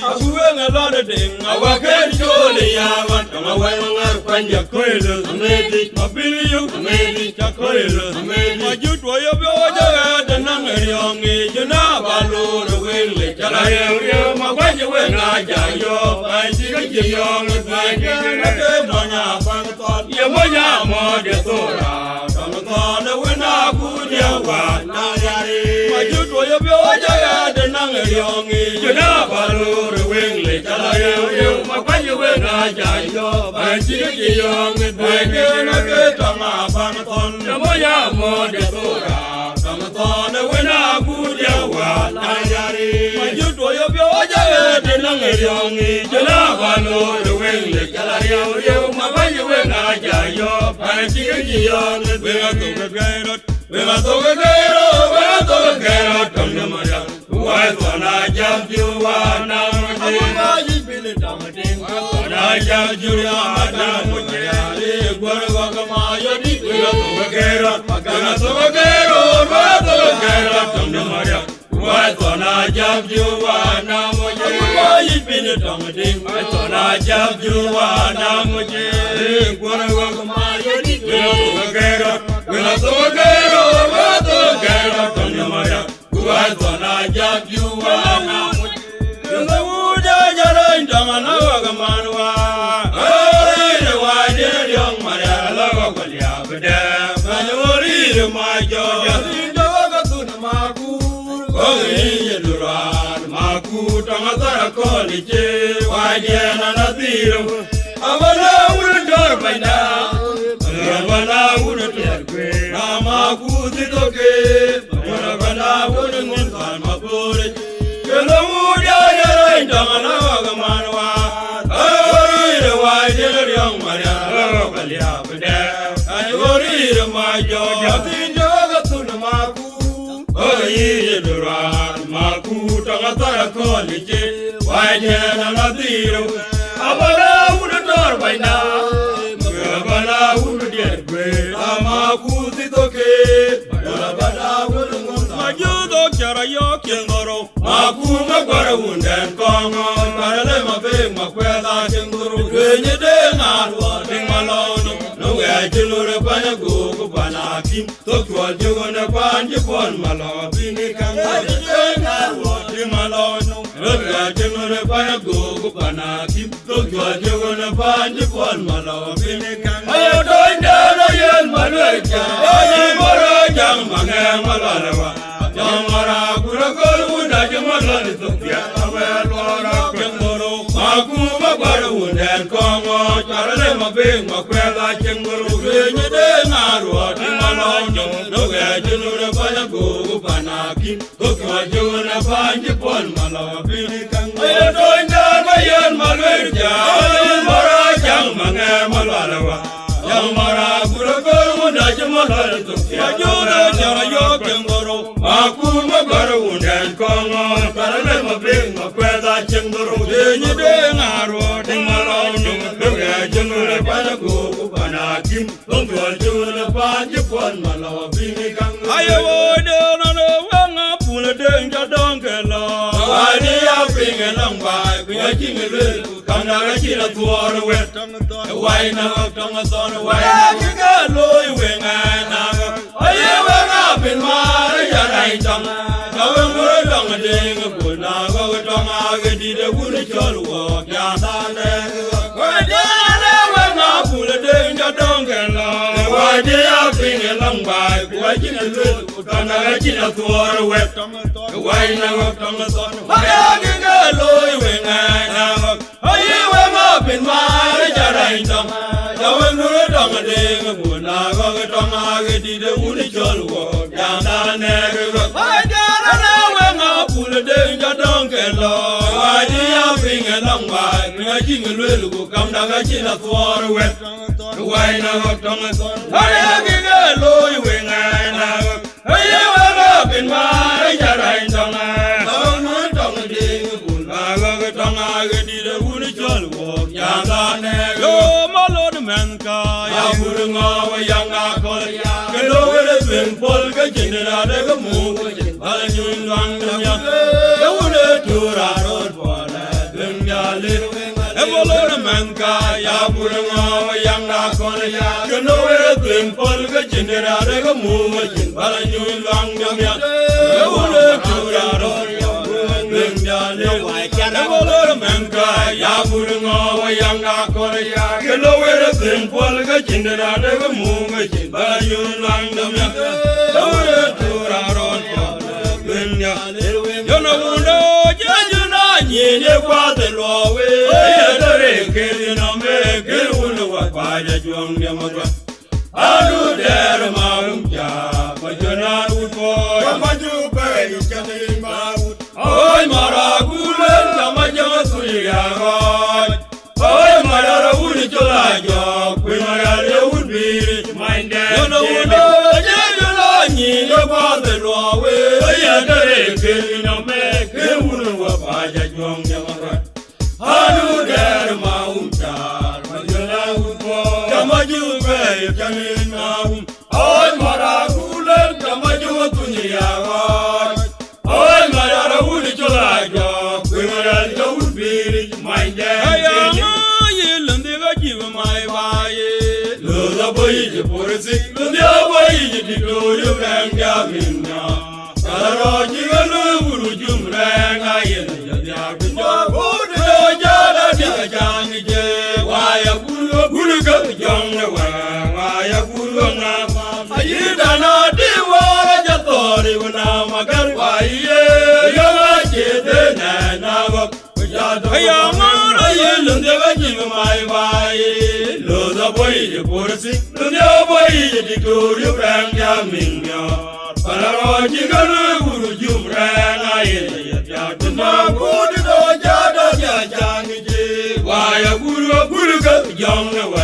abuwe ngala dinga waken jole ya kama we ngar kwanja koilo amedi mapilio amedi koilo amedi majutwa yo boja danang yongi jona baloro wele jala yo magwaje we na jayo anjiga jiyong kwanje na te monya pangton ye monya mo de tora pangton we na kudia wa na yare majutwa yo boja danang yongi jona baloro wele jala yo magwaje we na jayo anjiga jiyong kwanje na te tama pangton ye monya mo de tora pangton we na kudia wa na yare majutwa yo boja danang yongi jona baloro wele jala yo magwaje we na jayo anjiga jiyong we na to gerot tamna maya wai wana jam juwana muje bile tamading wana jam juwana muje le gorwa kama yodi we na to gerot tamna maya wai wana jam juwana muje bile tamading wana jam juwana muje le gorwa kama yodi we na to gerot tamna maya wai wana jam juwana muje wuja jara indamana wagamanwa ore waje yong mara lawa kwalya bede manori majo inda wagatuna maku ogi yeduran maku tangatara kolije waje na nadiro abana ulundor baina abana ulundor kwe maku titoke abana ulundor kan mabore Keluarga yang jangan awak manwa, ori wajib yang Maria kalia beda, ori remaja jatin jaga tun maku, ori duran maku tengah tara kolije, wajib nadiru, abala udah baina, abala udah diarbe, maku titoke, abala udah maju dok cara yok yang goro. Aku magwara undan kongo parale mabe makwela kenguru kenye dengar wa dingalono no ya jilure banya gogo banakim to kwal jogona panje pon malo bini kanga dengar wa dingalono no ya jilure banya gogo banakim to kwal jogona panje pon malo bini kanga ayo doinda no yel malweja ayo moro jang mangang malalawa jamara kuragol unda jamalani tokya awelora kengoro aku magwara undan kongo charale mabeng makwela kengoro renye dengaru adimalono noge jinure banya gogo banaki tokya jona banje pon malabini kanga ayo doinda bayan malwerja mara jang mange malalawa jamara kuragol unda jamalani tokya jona jara yo kengoro aku magwara undan kongo charale mabeng makwela kengoro renye dengaru adimalono noge jinure banya gogo banakim tokya jona banje pon malabini king lil kam na ga chi la tuor we wai na ga tong son wai na ga loi we nga na ga aye we nga bin ma ya dai tong ga we mo dong de ga bu na ga tong a ga di de bu ni chol wo ya sa ne wa de na we nga bu le de ja dong ga la wa de ya ping long bai bu ai chi lil kam na ga chi la tuor we wai na ga tong son wai ga loi we nga na ga aye we nga bin ma ya dai tong ga we mo dong de ga bu na ga tong a ga di de bu ni chol wo ya sa ne ga wa de na we nga bu le de ja dong ga la wa de ya ping long bai nga chi lil ku kam na ga chi la tuor we wai na ga tong son wai ga loi we nga na ga aye we nga bin ma ya dai tong ga mo dong de ga bu na ga tong a ga di de bu ni chol wo ya sa ne yo ma lo de man ka ya bu nga wa ya nga ko ya ga lo ga de bin pol ga jin na de ga mu ga jin ba nyun lang de ya ga wu de tu ra ro po la bin ya le e mo lo de man ka ya bu nga wa ya nga ko ya ga lo ga de bin pol ga jin na de ga mu ga jin ba nyun lang de ya ga wu de tu ra ro bin ya le e mo lo de man ka ya bu nga wa ya nga ko ya ga lo ga de bin pol ga jin na de ga mu ga jin ba nyun lang de ya ga wu de tu ra ro bin ya yo no no ya ju na ni ne kwa de lo we ya de re ke no me ke wu no wa pa ya juang de ma ga anu der ma ja ma jo na u ko ma ju pe yu cha ni ma u oi ma ra gu le ma jo su ya ga oi ma ra u ni cho la jo ku ma ra le u bi mai de yo no no ya ju na ni ne kwa de lo we ya de re ke no me ke wu no wa pa ya juang de ma ga anu der ma ja ma jo na u ko ma ju pe yu cha ni ma u oi ma ra gu le ma jo tu ni ya ga oi ma ra u ni cho la jo ku ma ra le u bi mai de Boy, por si, no dia boy, di do you bang ya minna. Aro ji galu buru jumra nga yen ya dia kunjo. Do ja da dia jang je, wa ya buru ga jong wa ya buru na. Ayi da na di wa ja tori na magar wa ye, ya je de na go. Ya ma ye lun de ga ji mai bai. Boy, por si, no dia boy, di do you bang ya minna. Aro ji galu buru jumra nga yen ya dia na go do ja da dia jang je. Wa ya buru ga jong wa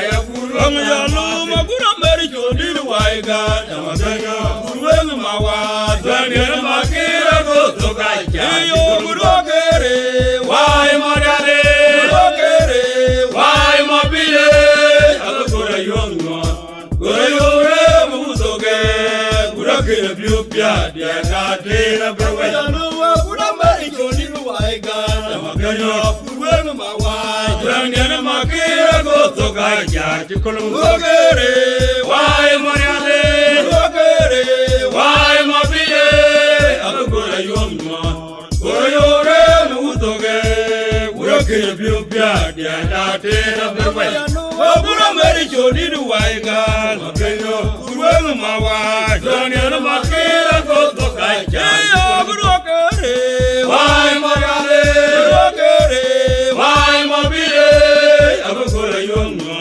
ya buru ang ya lu ma buru meri jo di wa ga da ma ga buru ma wa da ni ma ke ra go to ga ja yo buru ke re wa ma da re buru ke re wa ma bi re al go ra yo no go yo re mu so ke buru ke ra bi pya dia ka de ra bru wa ya lu wa buru meri jo di wa ga da ma ga yo buru ma wa Rangana makira go to ga ja chikolum gogere wai mariale gogere wai mabile abugura yomma goyore mutoge uroke biopia dia date na berwe abura meri jodi du wai ga makenyo urwe mawa rangana makira go to ga ja abugere wai mariale gogere wai mabile abugura yomma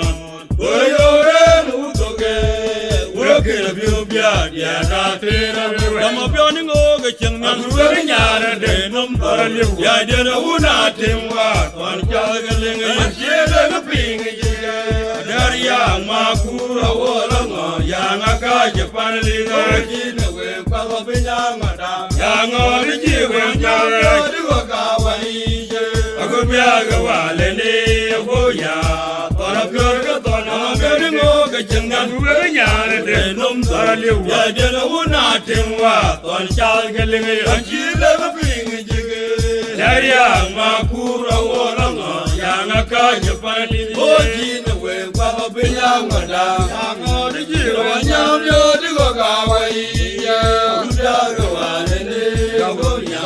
goyore mutoge uroke biopia dia date na berwe amapyo ni ngoge chengnan urwe nyara de nom toraliu ya de na una timwa ton jagalenga yede na pinga jiga daria makura wala ma ya ngaka japan linga jina we kwa binya ngada ya ngori jiwe njara digo ka waije agobya ga wale ne goya tora pyor ga tona gani ngoge chengnan urwe nyara de nom toraliu ya de na una timwa ton jagalenga yede na pinga jiga Yaya makura wolanga yanga kanya pati Oji na we kwa binya ngada Ango di jiro nyamyo di go kawai ya Udaro wanene kago nya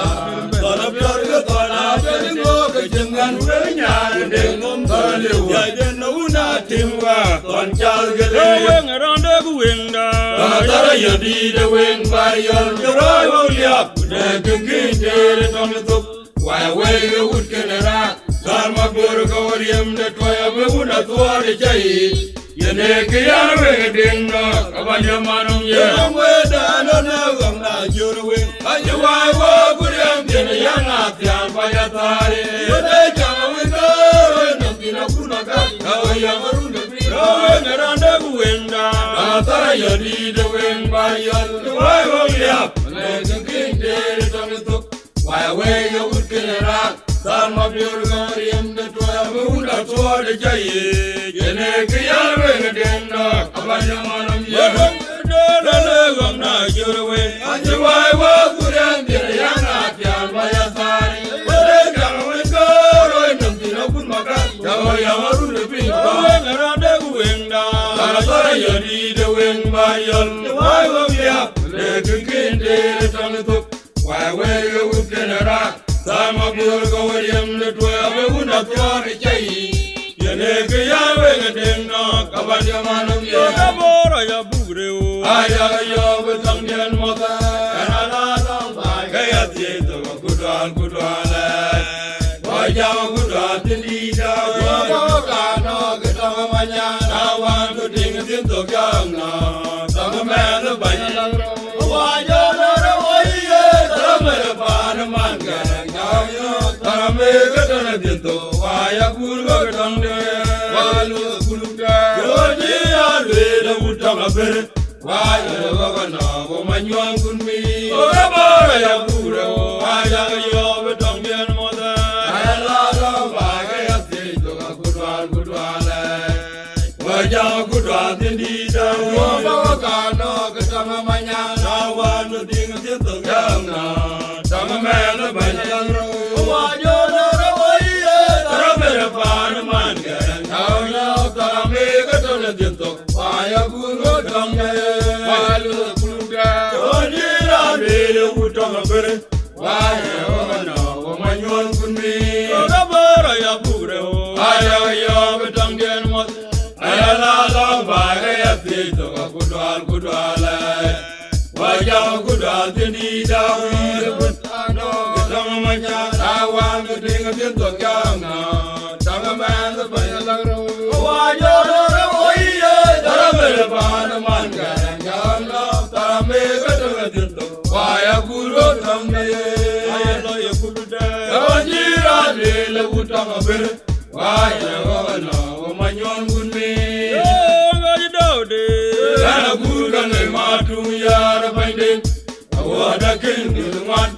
Tona biar tona jadi go kejengan we nya Dengom talewa ya dena una timwa ton chal gele Weng aronde guwenda Tara yadi de weng bariol Gerai woliap de kengkinte tona tuk Why way you would get a rat? Dharma Guru Gorium, the Toya would not war the Jay. Yanaka Dingo, Kabayamanum, Yam, where the no, not your way. And you why walk with him in a young Athian by a tari. They come with her, nothing of Kunaka, how young Weng aronde guwenda Tara Yadi, the wing by your why will you up? And the king did it on the top. Why away you would kill a rat? Dharma Guru Gorium, the Toya would not war the Jay. Yanaka Dingo, Kabayamanum, Yam. na jurwe Anji wai wa kuren dir yana kyan bayasari. Wale kama koro namtina kun maka. Kawa yamaru lebi. Weng aronde guwenda Tara tara yadi de weng bayal. Wai wa biya le kikinde le tamituk. Wai we yo ukenera. Sama Guru Gorium le toya we una tuari chai. Yene kiyawe ngedengno kabayamanum ye. Bora ya bugreo Aya yo betang dian mota kanala dong bai kaya tiento kudal kudale wajah kudal tindida wo kano ketang manyana wan kuding tiento gangna tang mena banyak wajah nara waiye taramera panaman garangnya taramera ketang tiento wajah kurga ketang dia walu kuluda yoji alwela utang abere Why you gonna go manyuan kunmi? Ora ya puro, aya yo betong bien moda. Aya la baga ya tito kudwale. Wajah kudwal tindida. Wo kano ketama manyana wanu ding tito gamna. Tama mena banyak ro. Wajo nara waiye taramera panaman garang. Taunya tarame ketona tito. Waya guru dongye. Walu kuluga. Ojira bele utama bere. Waya wana wamanyuan kunmi. Bora ya bugreo Aya yo betang dian mot. Aya la baga ya tito kudwale. Wajah kudwal tindida. Witano ketang manyana wan kuding tito gangna. Tanga mena banyak ro. Wajah nara waiye taramera panaman garang. Tarame ketang tito. Waya guru tamne. Ayalo ya kuluda Ojira lele utang abere. Waya wana wamanyuan kunmi. Ngaji daude Kana guru kanai matu yara binding. Awada king dilman.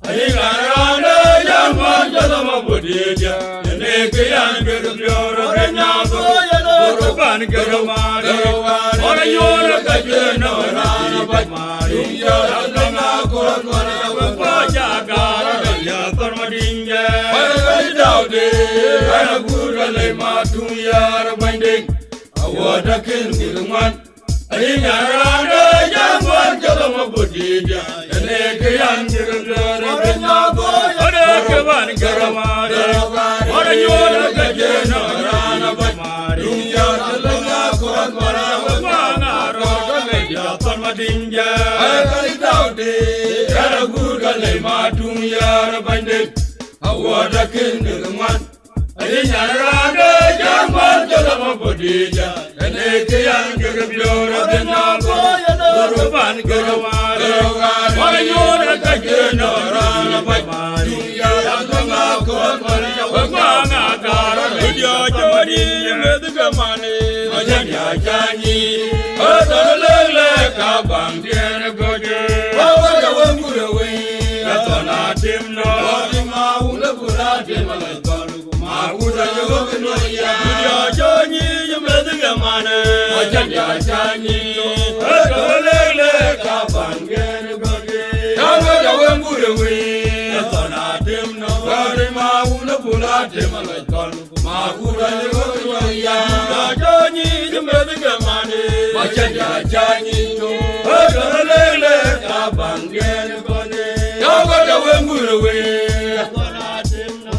Ayi garana jamman jadama bodija. Nene kiyan gerbiora renyato. Ban garamari Ora yora kajena rana bajmari. Yara kuran wana Pajagara ya tormadinge Wai daude. Kana guru kanai matu yara binding. Awada king dilman. Ayi garana jamman jadama bodija. Nene kiyan gerbiora renyato. Ode ke ban garamari Ora yora kajena rana bajmari Wangaro kame ya tormadinge Kali daude. Kana guru kanai matu yara binding. Awada king dilman. Ayi garana jamman jadama bodija. Nene kiyan gerbiora renyato. Ban garamari Ora yora kajena rana bajmari Wangaro video jodi medugamani Janyi, Otolele kabang tiene goje. Wawaja wengure Katona timno Wadi maula kurate malatolu. Maula yoke no ya. Video jodi medugamani Janyi, Otolele kabang tiene goje. Wawaja wengure Katona timno bulate malaton makura ni goya na jani jumbe gamane machaja jani to lele tabangen kone yagoda wengurwe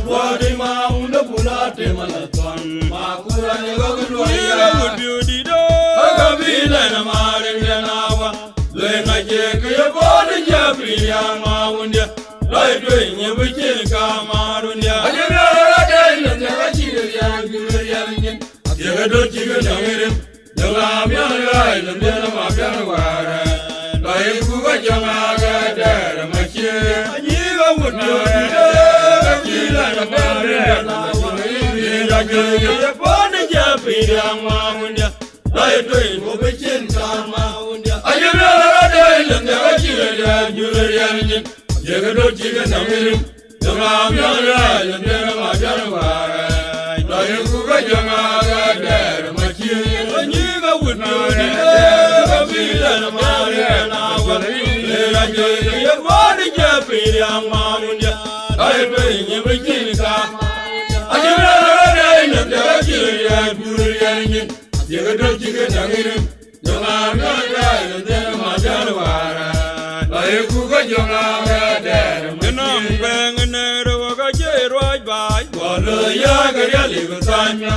wadi maunda bulate malaton makura ni goya wudi do agabila na mare nawa lenga jeke yabone jabriya maunda lai dwenye bikin kamarunya ajira dai ne rachire ya guryan yega do chiga namirim janga mya lai ne ma pya wara lai ku ga janga ga dar machi ni ga wudyo kila na mare na ya jeke bone jabriya maunda lai dwenye bikin kamarunya ajira dai ne rachire ya guryan yega do chiga namirim janga mya lai ne ma pya wara lai ku ga janga ga dar machi ni ga wudyo kabila na mare na wa le la je bone jabriya maunda lai dwenye bikin ka ajira dai ne rachire ya guryan yega do chiga namirim janga mya lai ne ma pya wara lai ku ga janga ga dar nam bang ne ro ga je roi bai wala ya ga ya le ga tanya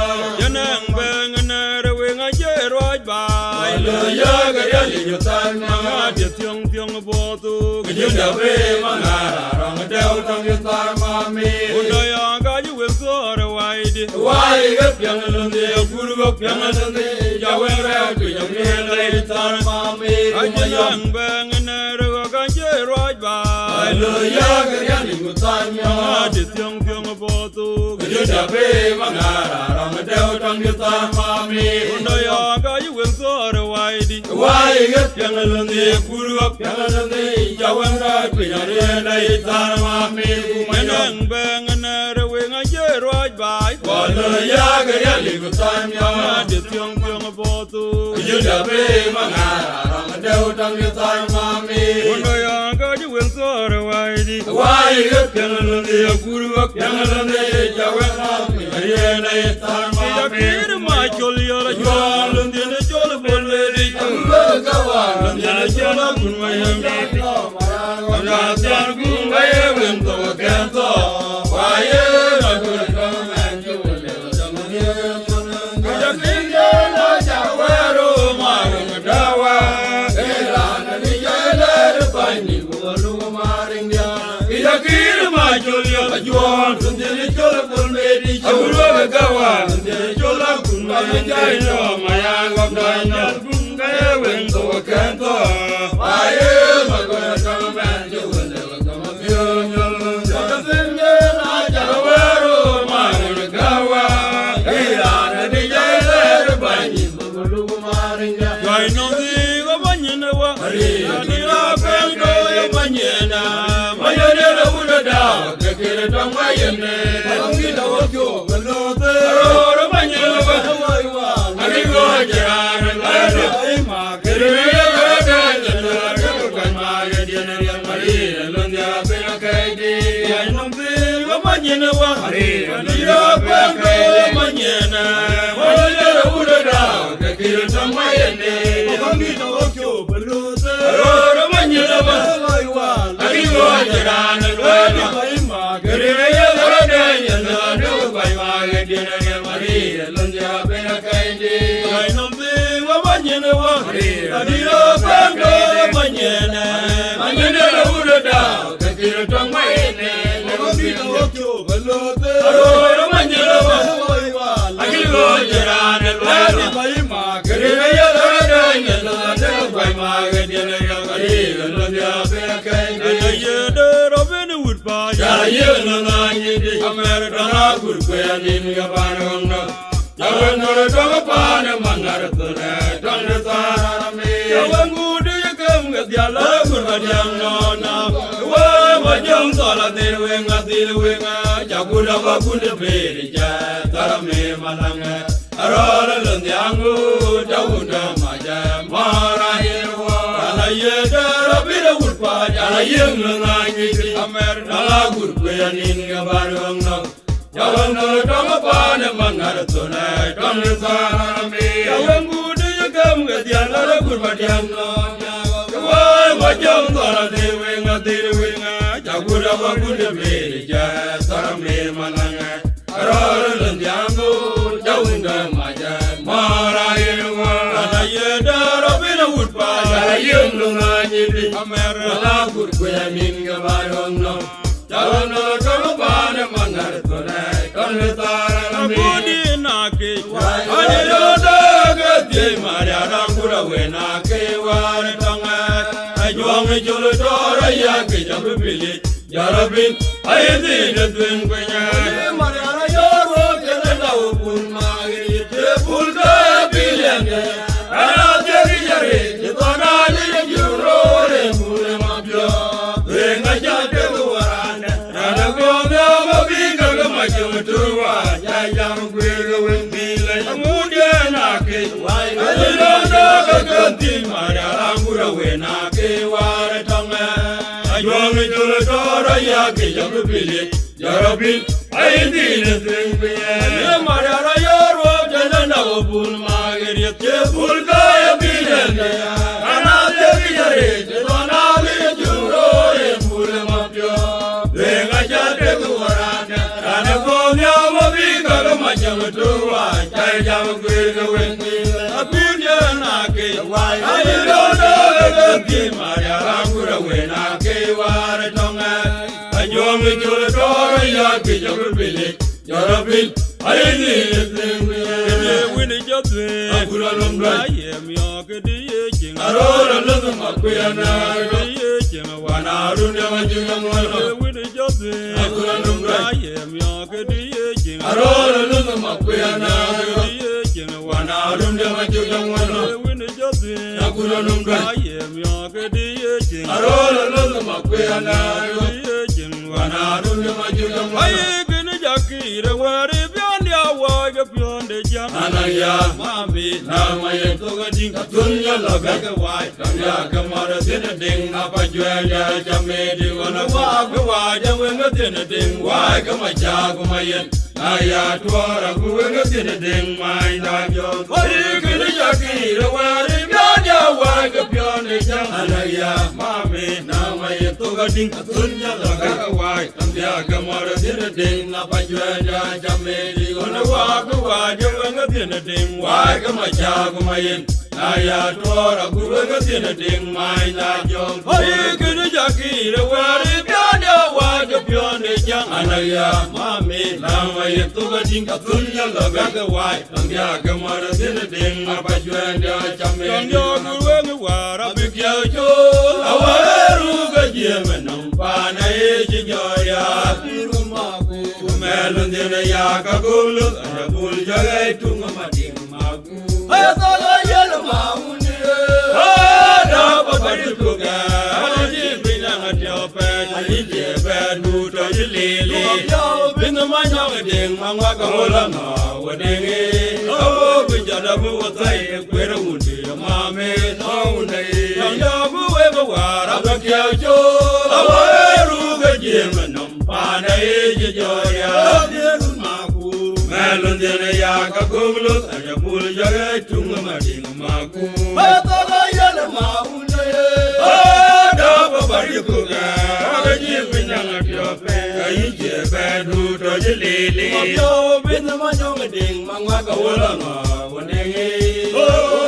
nam bang ne ro ga je roi bai wala ya ga ya le ga tanya de tiong tiong bo tu ga da be ma na rong deu tong ye tar ma me unda ya ga ju we so ro wai di wai ga pyang lun de guru ga pyang lun de ya we ra tu ya me le tar ma me nam bang ne ro ga je roi bai Hallelujah, gariani mutanya. Di tiang tiang botu. Gede dape mangara, rong deu tong kita mami. Undaya kayu wensor waidi. Wai get yang lendi kuruak yang lendi jawang rat pinyare nai tar mami. Menang beng nere weng aje roj bai. Hallelujah, gariani mutanya. Di tiang tiang botu. Gede dape mangara, rong deu tong kita mami. Undaya kayu wensor waidi wai get yang lendi kuruak yang lendi jawang rat pinyare nai tar mami. Kir ma choli ora jol lendi ne chol bolle di gawa lendi ne chol kun mayam amra tar kun mayam to kento wai na kun kan chole jamne ya kinga na jawaro ma dawa eran ni yele pani bolu maring dia ya kir ma choli ora jol lendi ne chol bolle di amra gawa lendi ne chol kun mayam no mayang of danya kun wen to kento wai ma ko ta man ju le ka ma pyo nyol ja tin ye na jawaro ma gawa ira na di ye le ba ni bolu maringa jai no di go banyena wa ri ni ra pen do ye banyena ma ye ne la u da ke ke tong ma ye ne tong ki do jo lo te ro banyena wa wai wa ani go ja na la ma ke re ga da la ga kan ma ye di ne ya ma ri lo ndia pe na kai di ya no te go banyena wa ri ni ra pen do ye banyena ma ye ne u da ke ke tong ma ye ne tong ki do jo lo te ro banyena wa wai wa ani go ja na la ma ke re ga da la ga bai ma ye di ne ya ma ri lo ndia pe na kai di ya no te go banyena wa ri ni ra pen do ye banyena ma ye ne u da ke ke tong ma ye ne tong ki do jo lo te ro banyena wa wai wa ani go ja na la bai ma ke re ga da la ga bai ma ye di ne ya ma ri lo ndia pe na kai di ye de robin wood ba ya ye no na ni di america na gur ko ya ni ga ba no ya wen no do pa na mangar to na don ta me ya wen gu de kam ga ya la gur ba yang no na wa ma jong to la de wen ga dil wen ga ja gu da ba gu de be ri ja ta me malanga aro la lon yang gu da gu da ma ja ma ra ye wa la ye da ra bi da gur pa ja la ye no na ni di america la gur ko ya ni ga ba no jawan no tong pa ne mangar to na tong ne sa me jawan gu de gam ga dian la gur ma dian no wa ma jong to na de we nga jagura wa gu de me ja sa me mananga ro len dian go jawan ga ma ja ma ra ye wa na ye da ro be na ut pa ja ye lu na ni di amer la gur ku ya min ga ba ron no jawan no tong pa ne mangar to na tong ne sa me na ke ani do da ga di ma ya da gura we na ke wa re tong Jong jolo tora ya ke jam bili jarabin ay di ne twin kwenya mariana yoro ke na upun magi te pulka bilen ana te jare ke tona ni juro re mule mabyo venga ja te warana ana go ma binga ga ma jom turwa ya jam gwe wen bile amude na ke wai ani do ga ganti mariana gura we na Jong jolo tora ya ke jam bili jarabin ay di ne twin kwenya mariana yoro ke na upun magi te pulka bilen ana te jare ke tona ni juro re mule mabyo venga ja te warana ana go ma binga ga ma jam turwa jai jam gwe wen apunya na ke wai ai do ga ki mariana gura we na ke war tonga ajong jolo tora ya ke jam bili jarabin ay di ne wini jotwe agura lomba ye mi o ke di ye king arora lozo makuyana di ye king wana runde majunga mono wini jotwe agura lomba ye mi o ke di ye king arora lozo makuyana di ye king wana runde majunga mono wini jotwe agura lomba ye mi o ke di ye king arora lozo makuyana di ye king wana runde majunga mono ay kene jakire wari Pionde jam anaya mami na maye to ga ding dunya la ga ga wai ya ga mara tin ding apa jwa ya jame di wana wa ga wa ja we ga tin ding wa ga ma ja ga mayen aya twara gu we ga tin ding mai na jo ori ga ni ja ki ra wa ri ya wa ga pionde jam anaya mami na maye to ga ding dunya la ga ga wai ya ga mara tin ding apa jwa ya jame di wana wa wa janga tin ding wa ga ma cha ga ma yin aya tora gu ga tin ding mai na jo ai ga ni ja ki re wa ri pya da wa ga pyo ne jang anaya ma me la ma ye tu ga ding ka tun ya la ga wa tam ya ga ma ra tin ding ma pa jwa da cha me jo gu wa ra bi kya jo awa ru ga je me nam pa na ye ji jo ya ki ru ma ku me lu ne ya ka gu lu bul jagai tung ma ding ma gu ay to lo yel ma unde da ba ba du ga ji bina na tyo pe ai je pe du to ji le le bin ma nyong ding ma wa ga ho la na wa ding e o bi ja da bu wa tai kwe ro unde ma me no unde da bu we ba wa ra ba kya jo awa ru ga ji ma nam pa na e ji jo ya Melundene ya ka gumlu aya bul jaga tunga mading maku Bata ga yala maunde da ba bari ko ga ga ji pinyang atyo pe ai je ba du to je lele yo bin ma nyong ding mangwa ka wala ma wone o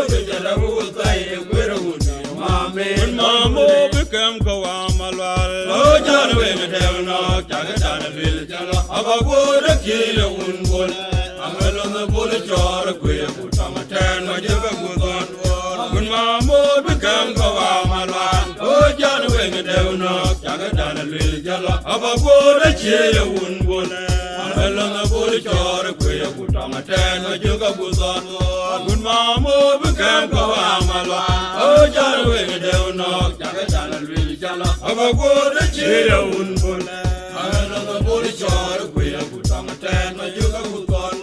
je jara bu tai kwero wudi ma me ma mo bekam ka wa malwal o jan we me dew no jaga dan bil jala aba go de kile un bol amelo na bol chor kwe ku tamaten ma je ba go don kun ma mo bekam ka wa malwal o jan we me dew no jaga dan bil jala aba go de kile un bol amelo na bol chor kwe ku tamaten ma je ba go don kun ma mo bekam ka wa malwal o jan we me dew no jaga dan bil jala aba go de kile un bol amelo na bol chor kwe ku tamaten ma je ba go don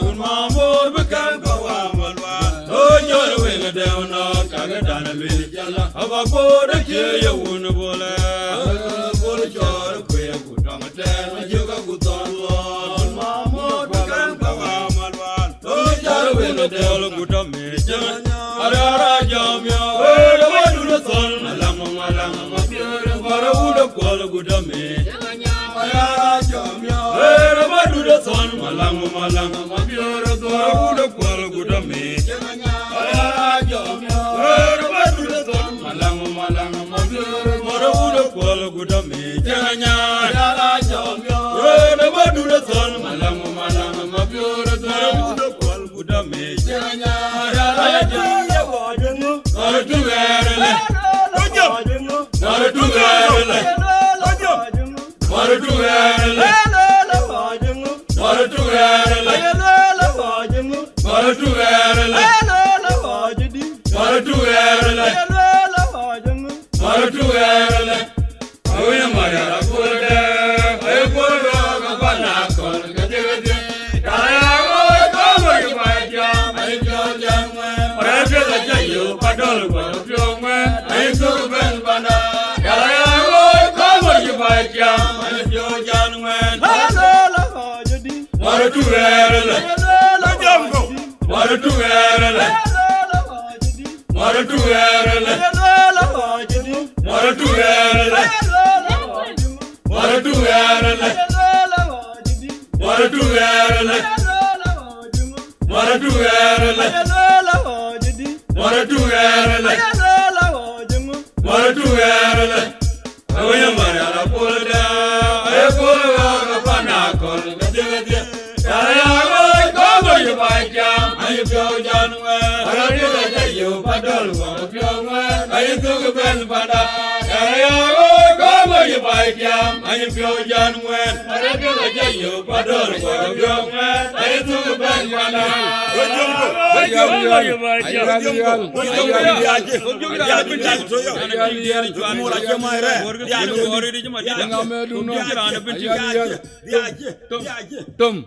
kun ma mo bekam ka wa malwal o jan we me dew no jaga dan bil jala aba go de kile un bol amelo na bol chor kwe ku tamaten ma je ba go don kun ma malang mabiora dora uda kwal guda me ala jomyo badule don malang mabiora dora uda kwal guda me janya ala jomyo badule don malang mabiora dora uda kwal guda me janya ala jomyo wajengu nara tuwerele nara tuwerele nara tuwerele Tum